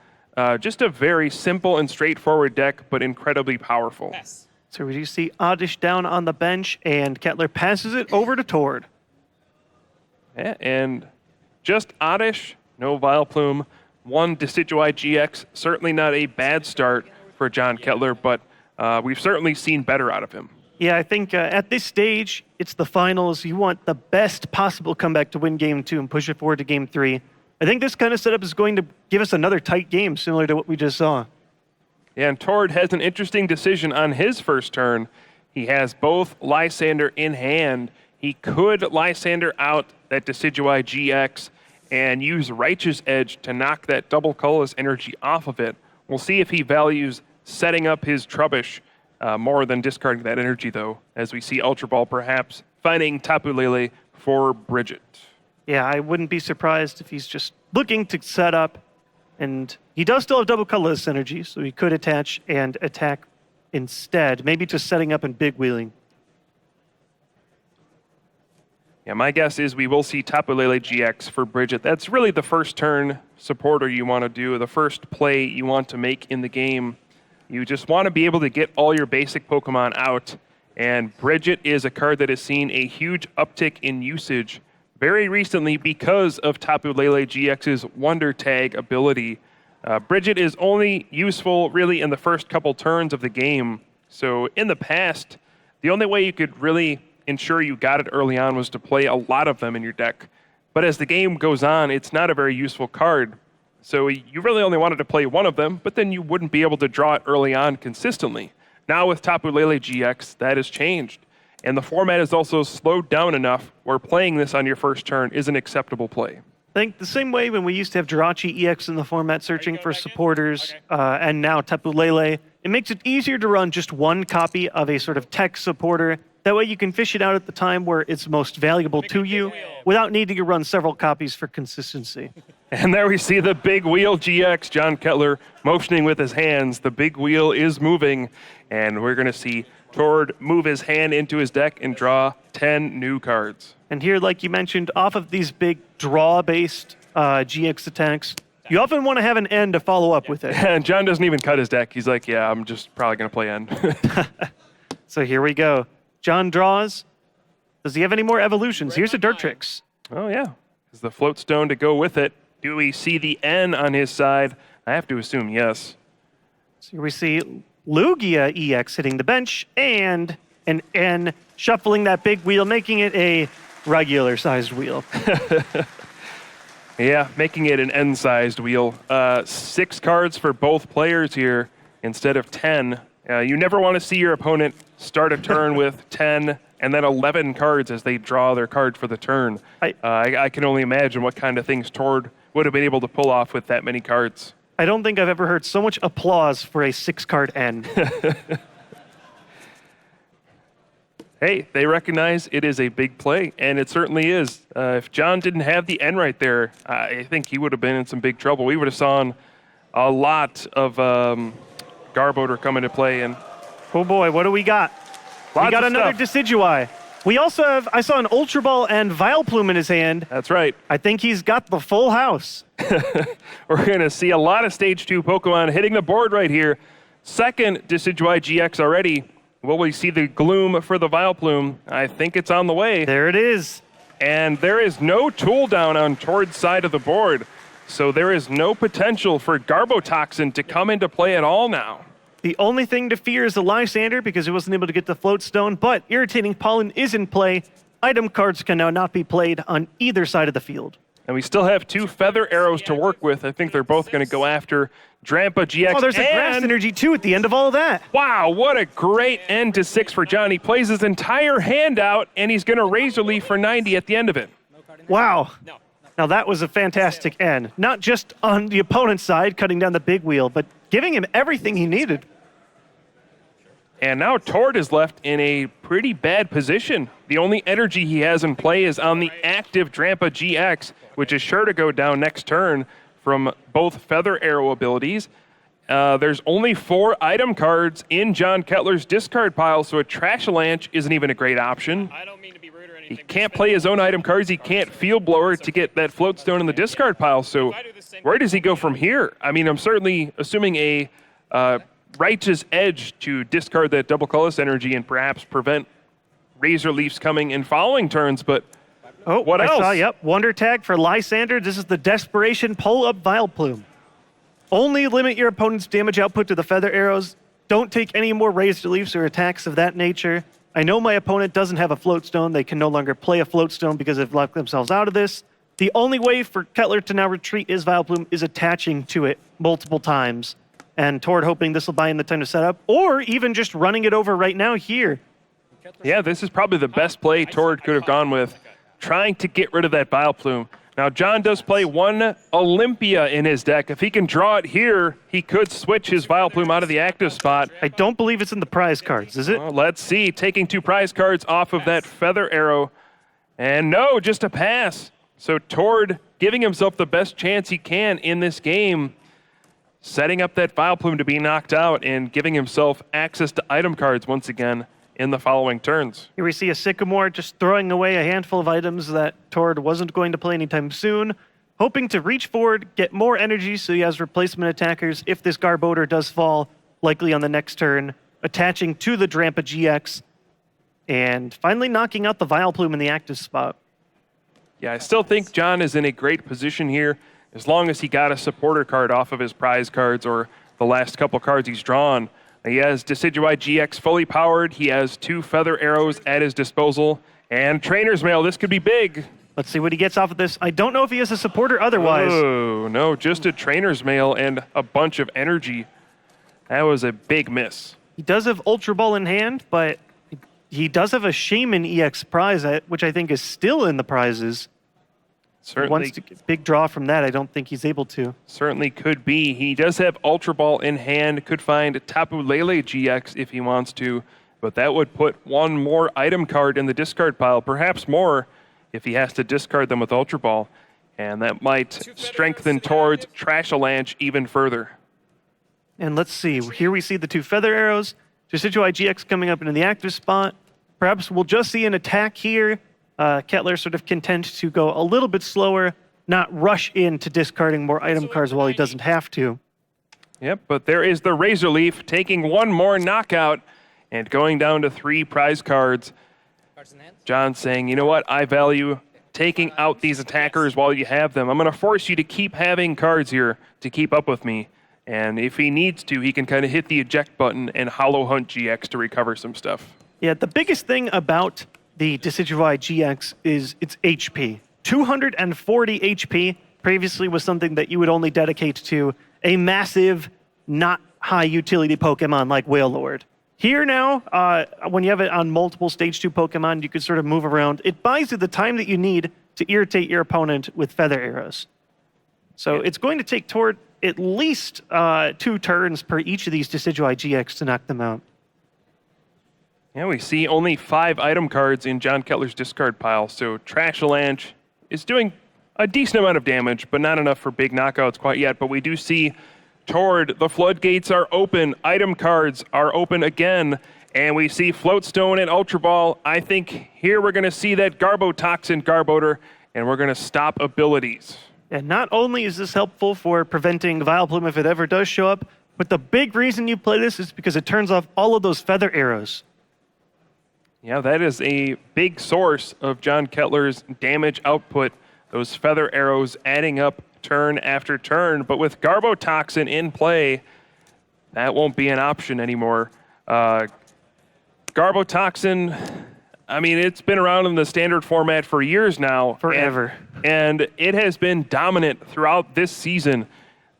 S2: Just a very simple and straightforward deck, but incredibly powerful.
S3: Yes.
S1: So we do see Oddish down on the bench, and Kettler passes it over to Tord.
S2: Yeah, and just Oddish, no Vileplume, 1 Decidueye GX. Certainly not a bad start for John Kettler, but we've certainly seen better out of him.
S1: Yeah, I think at this stage, it's the finals. You want the best possible comeback to win Game 2 and push it forward to Game 3. I think this kind of setup is going to give us another tight game, similar to what we just saw.
S2: Yeah, and Tord has an interesting decision on his first turn. He has both Lysander in hand. He could Lysander out that Decidueye GX and use Righteous Edge to knock that double colorless energy off of it. We'll see if he values setting up his Trubbish more than discarding that energy, though, as we see Ultra Ball perhaps finding Tapu Lele for Bridget.
S1: Yeah, I wouldn't be surprised if he's just looking to set up. And he does still have double colorless energy, so he could attach and attack instead. Maybe just setting up and big wheeling.
S2: Yeah, my guess is we will see Tapu Lele GX for Bridget. That's really the first turn supporter you want to do, the first play you want to make in the game. You just want to be able to get all your basic Pokemon out. And Bridget is a card that has seen a huge uptick in usage very recently because of Tapu Lele GX's Wonder Tag ability. Bridget is only useful really in the first couple turns of the game. So in the past, the only way you could really ensure you got it early on was to play a lot of them in your deck. But as the game goes on, it's not a very useful card. So you really only wanted to play one of them, but then you wouldn't be able to draw it early on consistently. Now with Tapu Lele GX, that has changed. And the format is also slowed down enough where playing this on your first turn is an acceptable play.
S1: I think the same way when we used to have Jirachi EX in the format searching for supporters, and now Tapu Lele, it makes it easier to run just one copy of a sort of tech supporter. That way you can fish it out at the time where it's most valuable to you without needing to run several copies for consistency.
S2: And there we see the Big Wheel GX, John Kettler motioning with his hands. The big wheel is moving, and we're going to see Tord move his hand into his deck and draw 10 new cards.
S1: And here, like you mentioned, off of these big draw-based GX attacks, you often want to have an end to follow up with it.
S2: And John doesn't even cut his deck. He's like, yeah, I'm just probably going to play end.
S1: So here we go. John draws. Does he have any more evolutions? Here's a Dartrix.
S2: Oh, yeah. Is the Float Stone to go with it? Do we see the N on his side? I have to assume yes.
S1: So here we see Lugia EX hitting the bench and an N shuffling that big wheel, making it a regular-sized wheel.
S2: Yeah, making it an N-sized wheel. 6 cards for both players here instead of 10. You never want to see your opponent start a turn with 10 and then 11 cards as they draw their card for the turn. I can only imagine what kind of things Tord would have been able to pull off with that many cards.
S1: I don't think I've ever heard so much applause for a 6-card N.
S2: Hey, they recognize it is a big play, and it certainly is. If John didn't have the N right there, I think he would have been in some big trouble. We would have saw a lot of Garbodor come into play. And
S1: oh boy, what do we got? We got another Decidueye. We also have, I saw an Ultra Ball and Vileplume in his hand.
S2: That's right.
S1: I think he's got the full house.
S2: We're going to see a lot of Stage 2 Pokemon hitting the board right here. Second Decidueye GX already. Will we see the Gloom for the Vileplume? I think it's on the way.
S1: There it is.
S2: And there is no tool down on Tord's side of the board. So there is no potential for Garbotoxin to come into play at all now.
S1: The only thing to fear is the Lysander because it wasn't able to get the Float Stone, but Irritating Pollen is in play. Item cards can now not be played on either side of the field.
S2: And we still have 2 Feather Arrows to work with. I think they're both going to go after Drampa GX.
S1: Oh, there's a grass
S2: and
S1: energy too at the end of all of that.
S2: wow, what a great end to 6 for John. He plays his entire hand out, and he's going to Razor Leaf for 90 at the end of it.
S1: Wow. Now that was a fantastic end. Not just on the opponent's side, cutting down the big wheel, but giving him everything he needed.
S2: And now Tord is left in a pretty bad position. The only energy he has in play is on the active Drampa GX, which is sure to go down next turn from both Feather Arrow abilities. There's only 4 item cards in John Kettler's discard pile, so a Trashalanche isn't even a great option.
S3: I don't mean to be rude or anything.
S2: He can't play his own item cards. He can't Field Blower to get that Floatstone in the discard pile, so where does he go from here? I mean, I'm certainly assuming a righteous edge to discard that double colorless energy and perhaps prevent Razor Leafs coming in following turns, but what else?
S1: Yep. Wonder Tag for Lysander. This is the Desperation Pull-Up Vileplume. Only limit your opponent's damage output to the Feather Arrows. Don't take any more Razor Leafs or attacks of that nature. I know my opponent doesn't have a Floatstone. They can no longer play a Floatstone because they've locked themselves out of this. The only way for Kettler to now retreat his Vileplume is attaching to it multiple times. And Tord hoping this will buy him the time to set up, or even just running it over right now here.
S2: Yeah, this is probably the best play Tord could have gone with, trying to get rid of that Vileplume. Now, John does play 1 Olympia in his deck. If he can draw it here, he could switch his Vileplume out of the active spot.
S1: I don't believe it's in the prize cards, is it?
S2: Well, let's see. Taking 2 prize cards off of that Feather Arrow. And no, just a pass. So Tord giving himself the best chance he can in this game, setting up that Vileplume to be knocked out and giving himself access to item cards once again in the following turns.
S1: Here we see a Sycamore just throwing away a handful of items that Tord wasn't going to play anytime soon, hoping to reach forward, get more energy so he has replacement attackers if this Garbodor does fall, likely on the next turn, attaching to the Drampa GX, and finally knocking out the Vileplume in the active spot.
S2: Yeah, I still think John is in a great position here, as long as he got a supporter card off of his prize cards or the last couple cards he's drawn. He has Decidueye GX fully powered. He has 2 Feather Arrows at his disposal. And Trainer's Mail, this could be big.
S1: Let's see what he gets off of this. I don't know if he has a supporter otherwise.
S2: Oh, no, just a Trainer's Mail and a bunch of energy. That was a big miss.
S1: He does have Ultra Ball in hand, but he does have a Shaman EX prize, which I think is still in the prizes.
S2: Certainly,
S1: He wants to get a big draw from that. I don't think he's able to.
S2: Certainly could be. He does have Ultra Ball in hand. Could find Tapu Lele GX if he wants to, but that would put 1 more item card in the discard pile, perhaps more if he has to discard them with Ultra Ball, and that might strengthen towards Trashalanche even further.
S1: And let's see. Here we see the 2 Feather Arrows. Decidueye GX coming up into the active spot. Perhaps we'll just see an attack here. Kettler sort of content to go a little bit slower, not rush into discarding more item cards while he doesn't have to.
S2: Yep, but there is the Razor Leaf taking 1 more knockout and going down to 3 prize cards. John saying, you know what, I value taking out these attackers while you have them. I'm going to force you to keep having cards here to keep up with me. And if he needs to, he can kind of hit the eject button and Hollow Hunt GX to recover some stuff.
S1: Yeah, the biggest thing about the Decidueye GX is its HP. 240 HP previously was something that you would only dedicate to a massive, not high utility Pokemon like Wailord. Here now, when you have it on multiple Stage 2 Pokemon, you can sort of move around. It buys you the time that you need to irritate your opponent with Feather Arrows. So it's going to take toward at least 2 turns per each of these Decidueye GX to knock them out.
S2: Yeah, we see only 5 item cards in John Kettler's discard pile, so Trashalanche is doing a decent amount of damage, but not enough for big knockouts quite yet. But we do see Tord, the floodgates are open, item cards are open again, and we see Floatstone and Ultra Ball. I think here we're going to see that Garbotoxin Garbodor, and we're going to stop abilities.
S1: And not only is this helpful for preventing Vileplume if it ever does show up, but the big reason you play this is because it turns off all of those Feather Arrows.
S2: Yeah, that is a big source of John Kettler's damage output. Those Feather Arrows adding up turn after turn. But with Garbotoxin in play, that won't be an option anymore. Garbotoxin, I mean, it's been around in the standard format for years now.
S1: Forever.
S2: And it has been dominant throughout this season.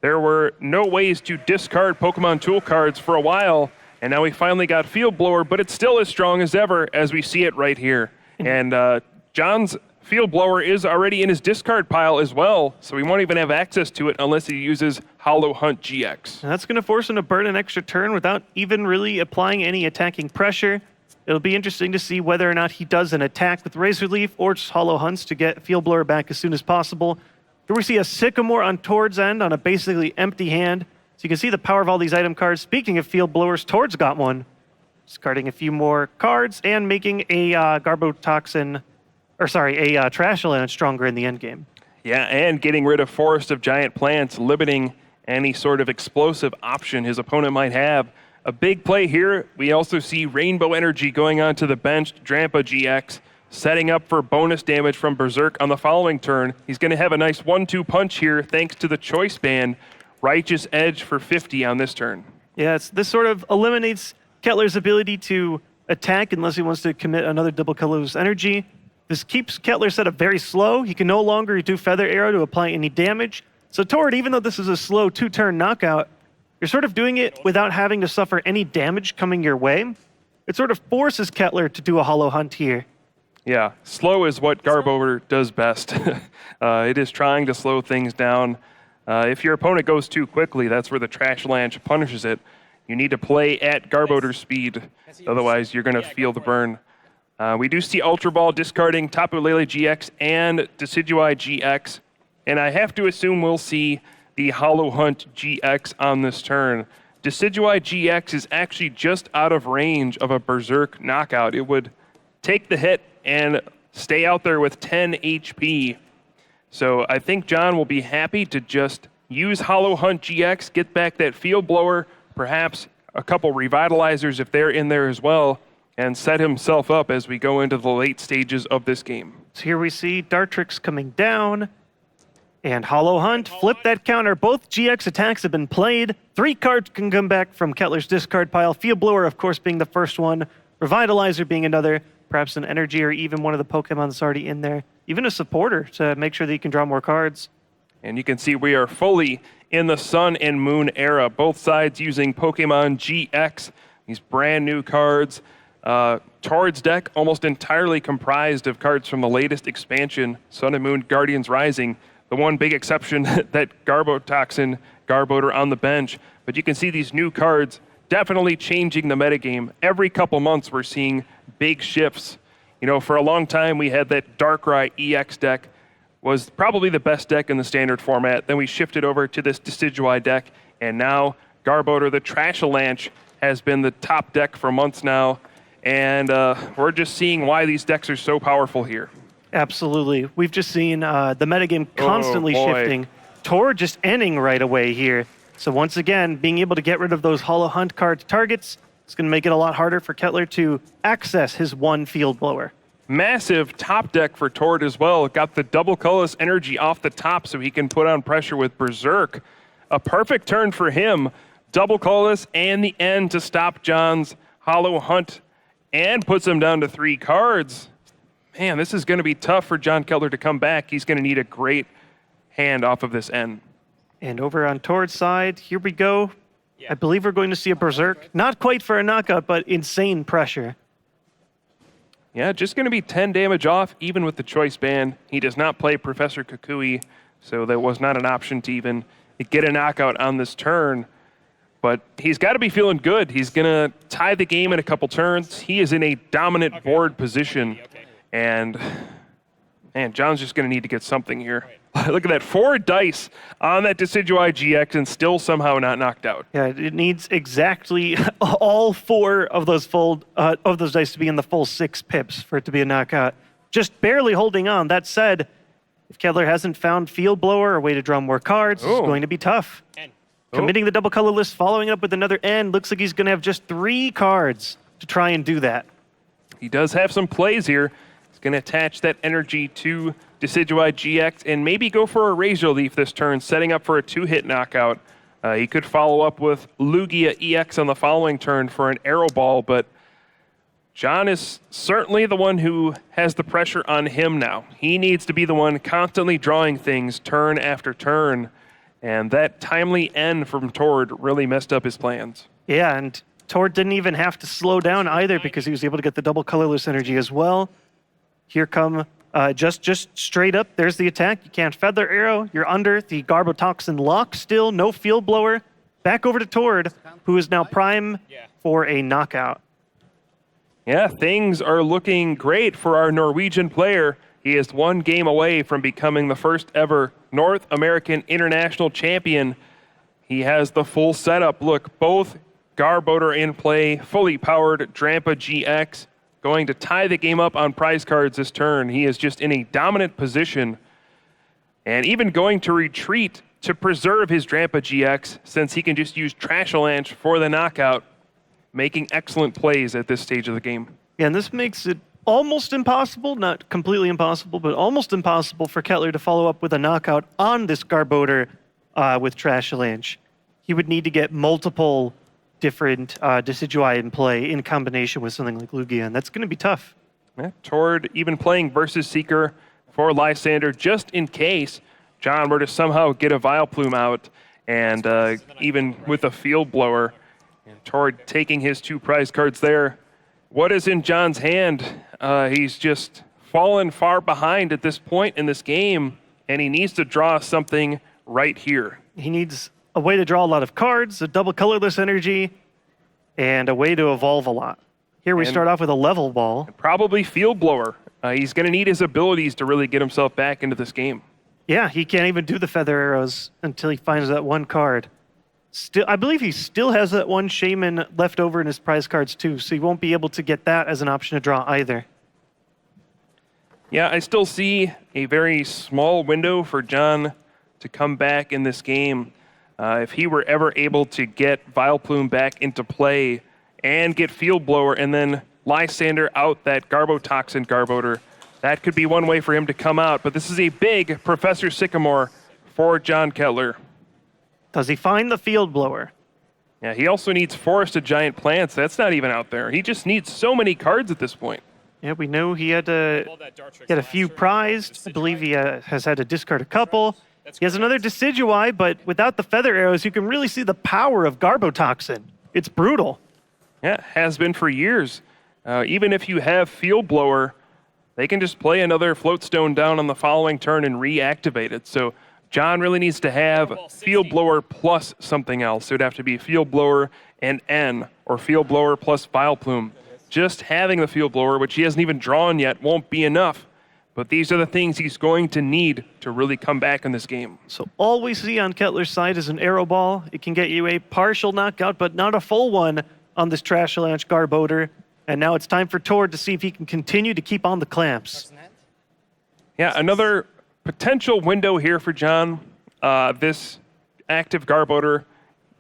S2: There were no ways to discard Pokemon Tool cards for a while, and now we finally got Field Blower, but it's still as strong as ever as we see it right here. And John's Field Blower is already in his discard pile as well, so we won't even have access to it unless he uses Hollow Hunt GX.
S1: And that's going to force him to burn an extra turn without even really applying any attacking pressure. It'll be interesting to see whether or not he does an attack with Razor Leaf or just Hollow Hunts to get Field Blower back as soon as possible. Here we see a Sycamore on Tord's end on a basically empty hand. So you can see the power of all these item cards. Speaking of Field Blowers, Tord's got one. Discarding a few more cards and making a Trash Land stronger in the endgame.
S2: Yeah, and getting rid of Forest of Giant Plants, limiting any sort of explosive option his opponent might have. A big play here. We also see Rainbow Energy going onto the bench, Drampa GX, setting up for bonus damage from Berserk on the following turn. He's going to have a nice 1-2 punch here thanks to the Choice Band. Righteous Edge for 50 on this turn.
S1: Yes, this sort of eliminates Kettler's ability to attack unless he wants to commit another double colorless energy. This keeps Kettler set up very slow. He can no longer do Feather Arrow to apply any damage. So Tord, even though this is a slow 2-turn knockout, you're sort of doing it without having to suffer any damage coming your way. It sort of forces Kettler to do a Hollow Hunt here.
S2: Yeah, slow is what Garbodor does best. It is trying to slow things down. If your opponent goes too quickly, that's where the Trash Lanch punishes it. You need to play at Garbodor's speed, otherwise you're going to feel the burn. We do see Ultra Ball discarding Tapu Lele GX and Decidueye GX, and I have to assume we'll see the Hollow Hunt GX on this turn. Decidueye GX is actually just out of range of a Berserk knockout. It would take the hit and stay out there with 10 HP. So I think John will be happy to just use Hollow Hunt GX, get back that Field Blower, perhaps a couple Revitalizers if they're in there as well, and set himself up as we go into the late stages of this game.
S1: So here we see Dartrix coming down, and Hollow Hunt, flip that counter. Both GX attacks have been played. 3 cards can come back from Kettler's discard pile. Field Blower, of course, being the first one. Revitalizer being another. Perhaps an Energy or even one of the Pokemon that's already in there. Even a Supporter to make sure that you can draw more cards.
S2: And you can see we are fully in the Sun and Moon era. Both sides using Pokemon GX. These brand new cards. Tord's deck almost entirely comprised of cards from the latest expansion, Sun and Moon Guardians Rising. The one big exception, that Garbotoxin, Garbodor on the bench. But you can see these new cards definitely changing the metagame. Every couple months we're seeing big shifts. You know, for a long time we had that Darkrai EX deck, was probably the best deck in the standard format. Then we shifted over to this Decidueye deck, and now Garbodor, the Trashalanch, has been the top deck for months now. And we're just seeing why these decks are so powerful here.
S1: Absolutely. We've just seen the metagame constantly shifting. Tord just ending right away here. So once again, being able to get rid of those Hollow Hunt card targets is going to make it a lot harder for Kettler to access his one Field Blower.
S2: Massive top deck for Tord as well. Got the double colorless energy off the top so he can put on pressure with Berserk. A perfect turn for him. Double colorless and the end to stop John's Hollow Hunt and puts him down to 3 cards. Man, this is going to be tough for John Kettler to come back. He's going to need a great hand off of this end.
S1: And over on Tord's side, here we go. I believe we're going to see a Berserk. Not quite for a knockout, but insane pressure.
S2: Yeah, just going to be 10 damage off, even with the Choice Band. He does not play Professor Kukui, so that was not an option to even get a knockout on this turn. But he's got to be feeling good. He's going to tie the game in a couple turns. He is in a dominant board position. And, man, John's just going to need to get something here. Look at that, 4 dice on that Decidueye GX and still somehow not knocked out.
S1: Yeah, it needs exactly all 4 of those dice to be in the full 6 pips for it to be a knockout. Just barely holding on. That said, if Kettler hasn't found Field Blower or a way to draw more cards, it's going to be tough. Committing the double colorless, following up with another end. Looks like he's going to have just 3 cards to try and do that.
S2: He does have some plays here. He's going to attach that energy to Decidueye GX and maybe go for a Razor Leaf this turn, setting up for a 2-hit knockout. He could follow up with Lugia EX on the following turn for an Arrow Ball, but John is certainly the one who has the pressure on him now. He needs to be the one constantly drawing things turn after turn. And that timely end from Tord really messed up his plans.
S1: Yeah, and Tord didn't even have to slow down either because he was able to get the double colorless energy as well. Here come, just straight up, there's the attack. You can't feather arrow. You're under the Garbotoxin lock still, no field blower. Back over to Tord, who is now prime for a knockout.
S2: Yeah, things are looking great for our Norwegian player. He is one game away from becoming the first ever North American International Champion. He has the full setup. Look, both Garbodor in play, fully powered Drampa GX, going to tie the game up on prize cards this turn. He is just in a dominant position and even going to retreat to preserve his Drampa GX since he can just use Trashalanche for the knockout, making excellent plays at this stage of the game.
S1: Yeah, and this makes it almost impossible, not completely impossible, but almost impossible for Kettler to follow up with a knockout on this Garbodor with Trashalanche. He would need to get multiple different Decidueye in play in combination with something like Lugia, and that's going to be tough.
S2: Yeah, Tord even playing Versus Seeker for Lysander just in case John were to somehow get a Vileplume out, and even with a Field Blower. And Tord taking his 2 prize cards there. What is in John's hand? He's just fallen far behind at this point in this game, and he needs to draw something right here.
S1: He needs a way to draw a lot of cards, a double colorless energy, and a way to evolve a lot. Here we start off with a level ball.
S2: Probably Field Blower. He's going to need his abilities to really get himself back into this game.
S1: Yeah, he can't even do the feather arrows until he finds that one card. Still, I believe he still has that one Shaman left over in his prize cards too, so he won't be able to get that as an option to draw either.
S2: Yeah, I still see a very small window for John to come back in this game. If he were ever able to get Vileplume back into play and get Field Blower and then Lysander out that Garbotoxin Garbodor, that could be one way for him to come out. But this is a big Professor Sycamore for John Kettler.
S1: Does he find the Field Blower?
S2: Yeah, he also needs Forested Giant Plants. That's not even out there. He just needs so many cards at this point.
S1: Yeah, we know he had to get a few prized. I believe he has had to discard a couple. He has another Decidueye, but without the feather arrows, you can really see the power of Garbotoxin. It's brutal.
S2: Yeah, has been for years. Even if you have Field Blower, they can just play another Floatstone down on the following turn and reactivate it. So John really needs to have Field Blower plus something else. It would have to be Field Blower and N, or Field Blower plus Vileplume. Just having the Field Blower, which he hasn't even drawn yet, won't be enough. But these are the things he's going to need to really come back in this game.
S1: So all we see on Kettler's side is an arrow ball. It can get you a partial knockout, but not a full one on this Trashalanche Garbodor. And now it's time for Tord to see if he can continue to keep on the clamps.
S2: Yeah, another potential window here for John. This active Garbodor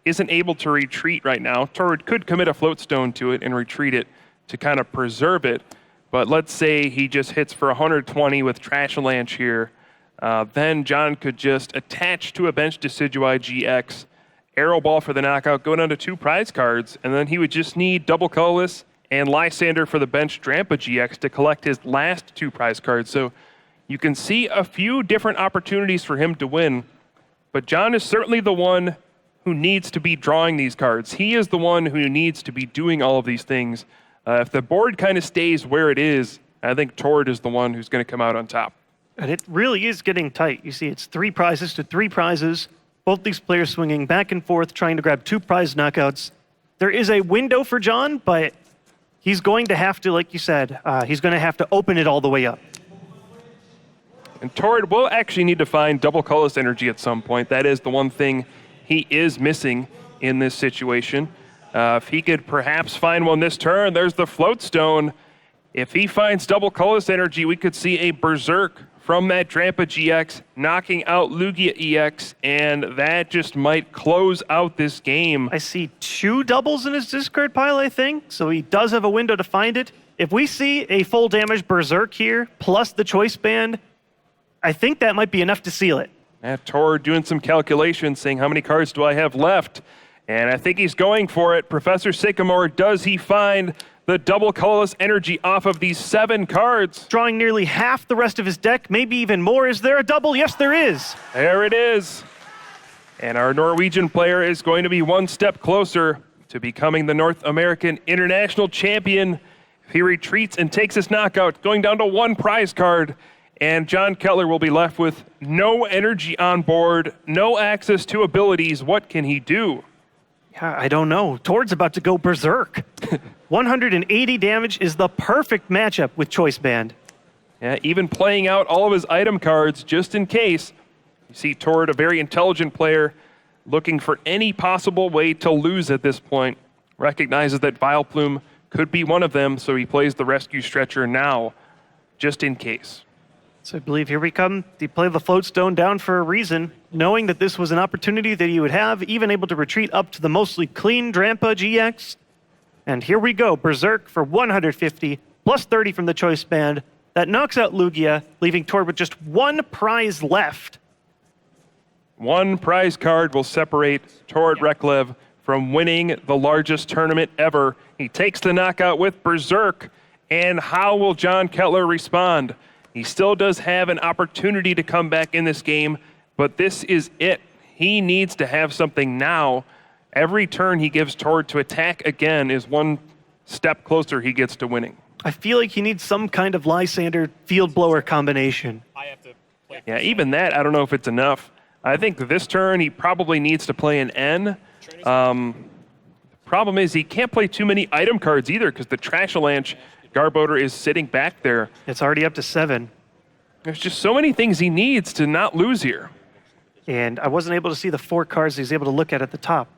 S2: isn't able to retreat right now. Tord could commit a Floatstone to it and retreat it to kind of preserve it. But let's say he just hits for 120 with Trashalanche here. Then John could just attach to a bench Decidueye GX, Arrow Ball for the knockout, go down to 2 prize cards, and then he would just need Double Colorless and Lysander for the bench Drampa GX to collect his last 2 prize cards. So you can see a few different opportunities for him to win. But John is certainly the one who needs to be drawing these cards. He is the one who needs to be doing all of these things. If the board kind of stays where it is, I think Tord is the one who's going to come out on top.
S1: And it really is getting tight. You see, it's 3 prizes to 3 prizes. Both these players swinging back and forth, trying to grab 2 prize knockouts. There is a window for John, but he's going to have to, like you said, he's going to have to open it all the way up.
S2: And Tord will actually need to find Double Colorless Energy at some point. That is the one thing he is missing in this situation. If he could perhaps find one this turn, there's the Floatstone. If he finds Double Colorless Energy, we could see a Berserk from that Drampa GX, knocking out Lugia EX, and that just might close out this game.
S1: I see 2 doubles in his discard pile, I think, so he does have a window to find it. If we see a full damage Berserk here, plus the Choice Band, I think that might be enough to seal it.
S2: Tord doing some calculations, saying how many cards do I have left? And I think he's going for it. Professor Sycamore, does he find the Double Colorless Energy off of these 7 cards?
S1: Drawing nearly half the rest of his deck, maybe even more. Is there a double? Yes, there is.
S2: There it is. And our Norwegian player is going to be one step closer to becoming the North American International Champion. He retreats and takes his knockout, going down to one prize card. And John Kettler will be left with no energy on board, no access to abilities. What can he do?
S1: Yeah, I don't know. Tord's about to go berserk. 180 damage is the perfect matchup with Choice Band.
S2: Yeah, even playing out all of his item cards just in case. You see Tord, a very intelligent player, looking for any possible way to lose at this point. Recognizes that Vileplume could be one of them, so he plays the rescue stretcher now, just in case.
S1: So I believe here we come. He played the float stone down for a reason, knowing that this was an opportunity that he would have, even able to retreat up to the mostly clean Drampa GX. And here we go, Berserk for 150, plus 30 from the Choice Band. That knocks out Lugia, leaving Tord with just one prize left.
S2: One prize card will separate Tord Reklev from winning the largest tournament ever. He takes the knockout with Berserk, and how will John Kettler respond? He still does have an opportunity to come back in this game, but this is it. He needs to have something now. Every turn he gives Tord to attack again is one step closer he gets to winning.
S1: I feel like he needs some kind of Lysander Field Blower combination.
S2: Yeah, even that, I don't know if it's enough. I think this turn he probably needs to play an N. Problem is he can't play too many item cards either because the Trashalanche Garbodor is sitting back there.
S1: It's already up to 7.
S2: There's just so many things he needs to not lose here.
S1: And I wasn't able to see the 4 cards he's able to look at the top.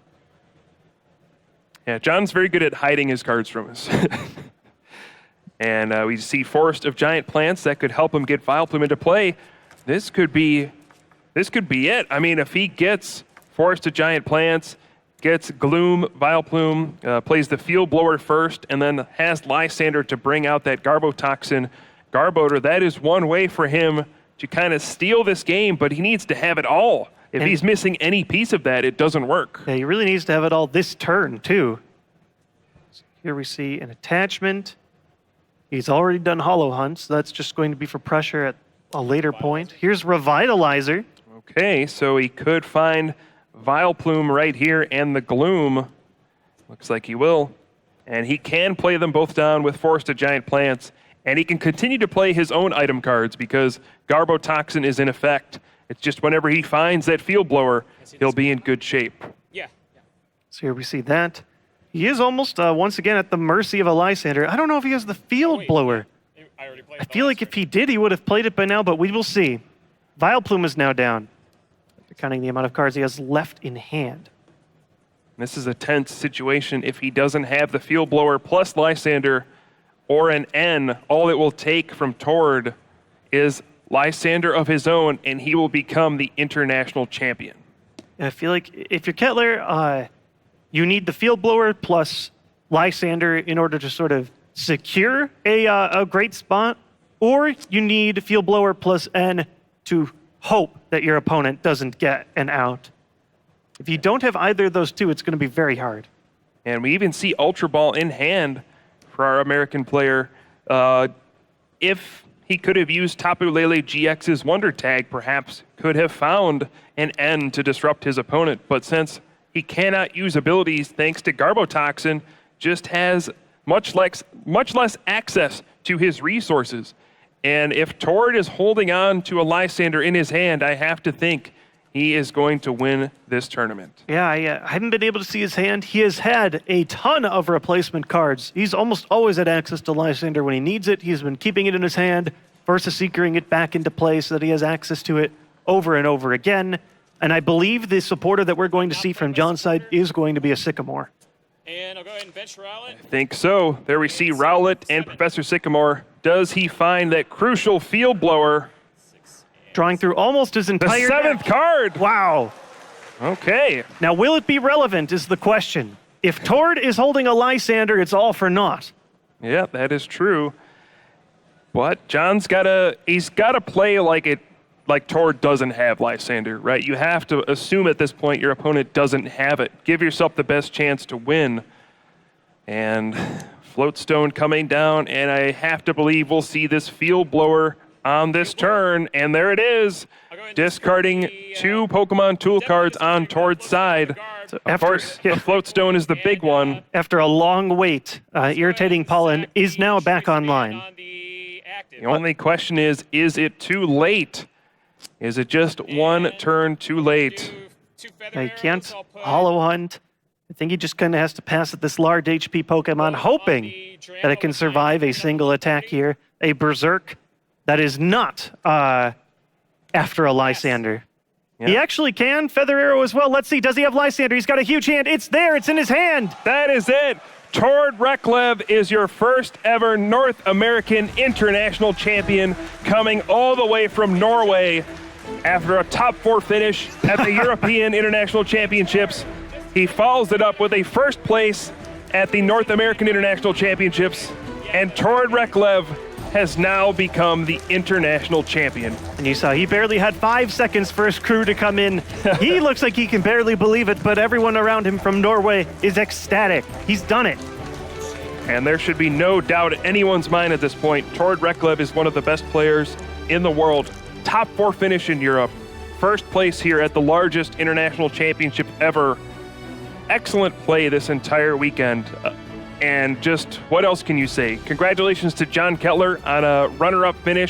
S2: Yeah, John's very good at hiding his cards from us. And we see Forest of Giant Plants that could help him get Vileplume into play. This could be it. I mean, if he gets Forest of Giant Plants, gets Gloom, Vileplume, plays the Field Blower first, and then has Lysander to bring out that Garbotoxin Garbodor, that is one way for him to kind of steal this game, but he needs to have it all. If he's missing any piece of that, it doesn't work.
S1: Yeah, he really needs to have it all this turn, too. So here we see an attachment. He's already done Hollow Hunt, so that's just going to be for pressure at a later point. Here's Revitalizer.
S2: Okay, so he could find Vileplume right here and the Gloom. Looks like he will. And he can play them both down with Forest of Giant Plants. And he can continue to play his own item cards because Garbotoxin is in effect. It's just whenever he finds that Field Blower, he'll be in good shape.
S3: Yeah.
S1: So here we see that. He is almost, once again, at the mercy of a Lysander. I don't know if he has the Field Blower. I feel like if he did, he would have played it by now, but we will see. Vileplume is now down. Counting the amount of cards he has left in hand.
S2: This is a tense situation. If he doesn't have the Field Blower plus Lysander or an N, all it will take from Tord is Lysander of his own, and he will become the international champion.
S1: I feel like if you're Kettler, you need the Field Blower plus Lysander in order to sort of secure a great spot, or you need Field Blower plus N to hope that your opponent doesn't get an out. If you don't have either of those two, it's going to be very hard.
S2: And we even see Ultra Ball in hand for our American player. If he could have used Tapu Lele GX's Wonder Tag, perhaps could have found an N to disrupt his opponent. But since he cannot use abilities thanks to Garbotoxin, just has much less access to his resources. And if Tord is holding on to a Lysander in his hand, I have to think he is going to win this tournament.
S1: Yeah, I haven't been able to see his hand. He has had a ton of replacement cards. He's almost always had access to Lysander when he needs it. He's been keeping it in his hand versus securing it back into play so that he has access to it over and over again. And I believe the supporter that we're going to see from John's side is going to be a Sycamore.
S3: And I'll go ahead and bench Rowlet.
S2: I think so. There we see Rowlet and Professor Sycamore. Does he find that crucial Field Blower?
S1: Drawing through almost his entire
S2: The 7th
S1: deck.
S2: card.
S1: Wow.
S2: Okay.
S1: Now, will it be relevant is the question. If Tord is holding a Lysander, it's all for naught.
S2: Yeah, that is true. But John's he's gotta play like Tord doesn't have Lysander, right? You have to assume at this point your opponent doesn't have it. Give yourself the best chance to win. And Floatstone coming down, and I have to believe we'll see this Field Blower on this turn, and there it is. discarding 2 Pokemon tool cards on Tord's side.
S1: So
S2: Of course, the Float Stone is the big one.
S1: After a long wait, Irritating Pollen is now back online.
S2: The only question is it too late? Is it just one turn too late?
S1: He can't Hollow Hunt. I think he just kind of has to pass at this large HP Pokemon, hoping that it can survive a single attack here. A Berserk that is not after a Lysander.
S2: Yeah.
S1: He actually can. Feather Arrow as well. Let's see. Does he have Lysander? He's got a huge hand. It's there. It's in his hand.
S2: That is it. Tord Reklev is your first ever North American International Champion, coming all the way from Norway after a top 4 finish at the European International Championships. He follows it up with a first place at the North American International Championships, and Tord Reklev has now become the international champion.
S1: And you saw he barely had 5 seconds for his crew to come in. He looks like he can barely believe it, but everyone around him from Norway is ecstatic. He's done it.
S2: And there should be no doubt in anyone's mind at this point. Tord Reklev is one of the best players in the world. Top 4 finish in Europe. First place here at the largest international championship ever. Excellent play this entire weekend. And just what else can you say? Congratulations to John Kettler on a runner-up finish.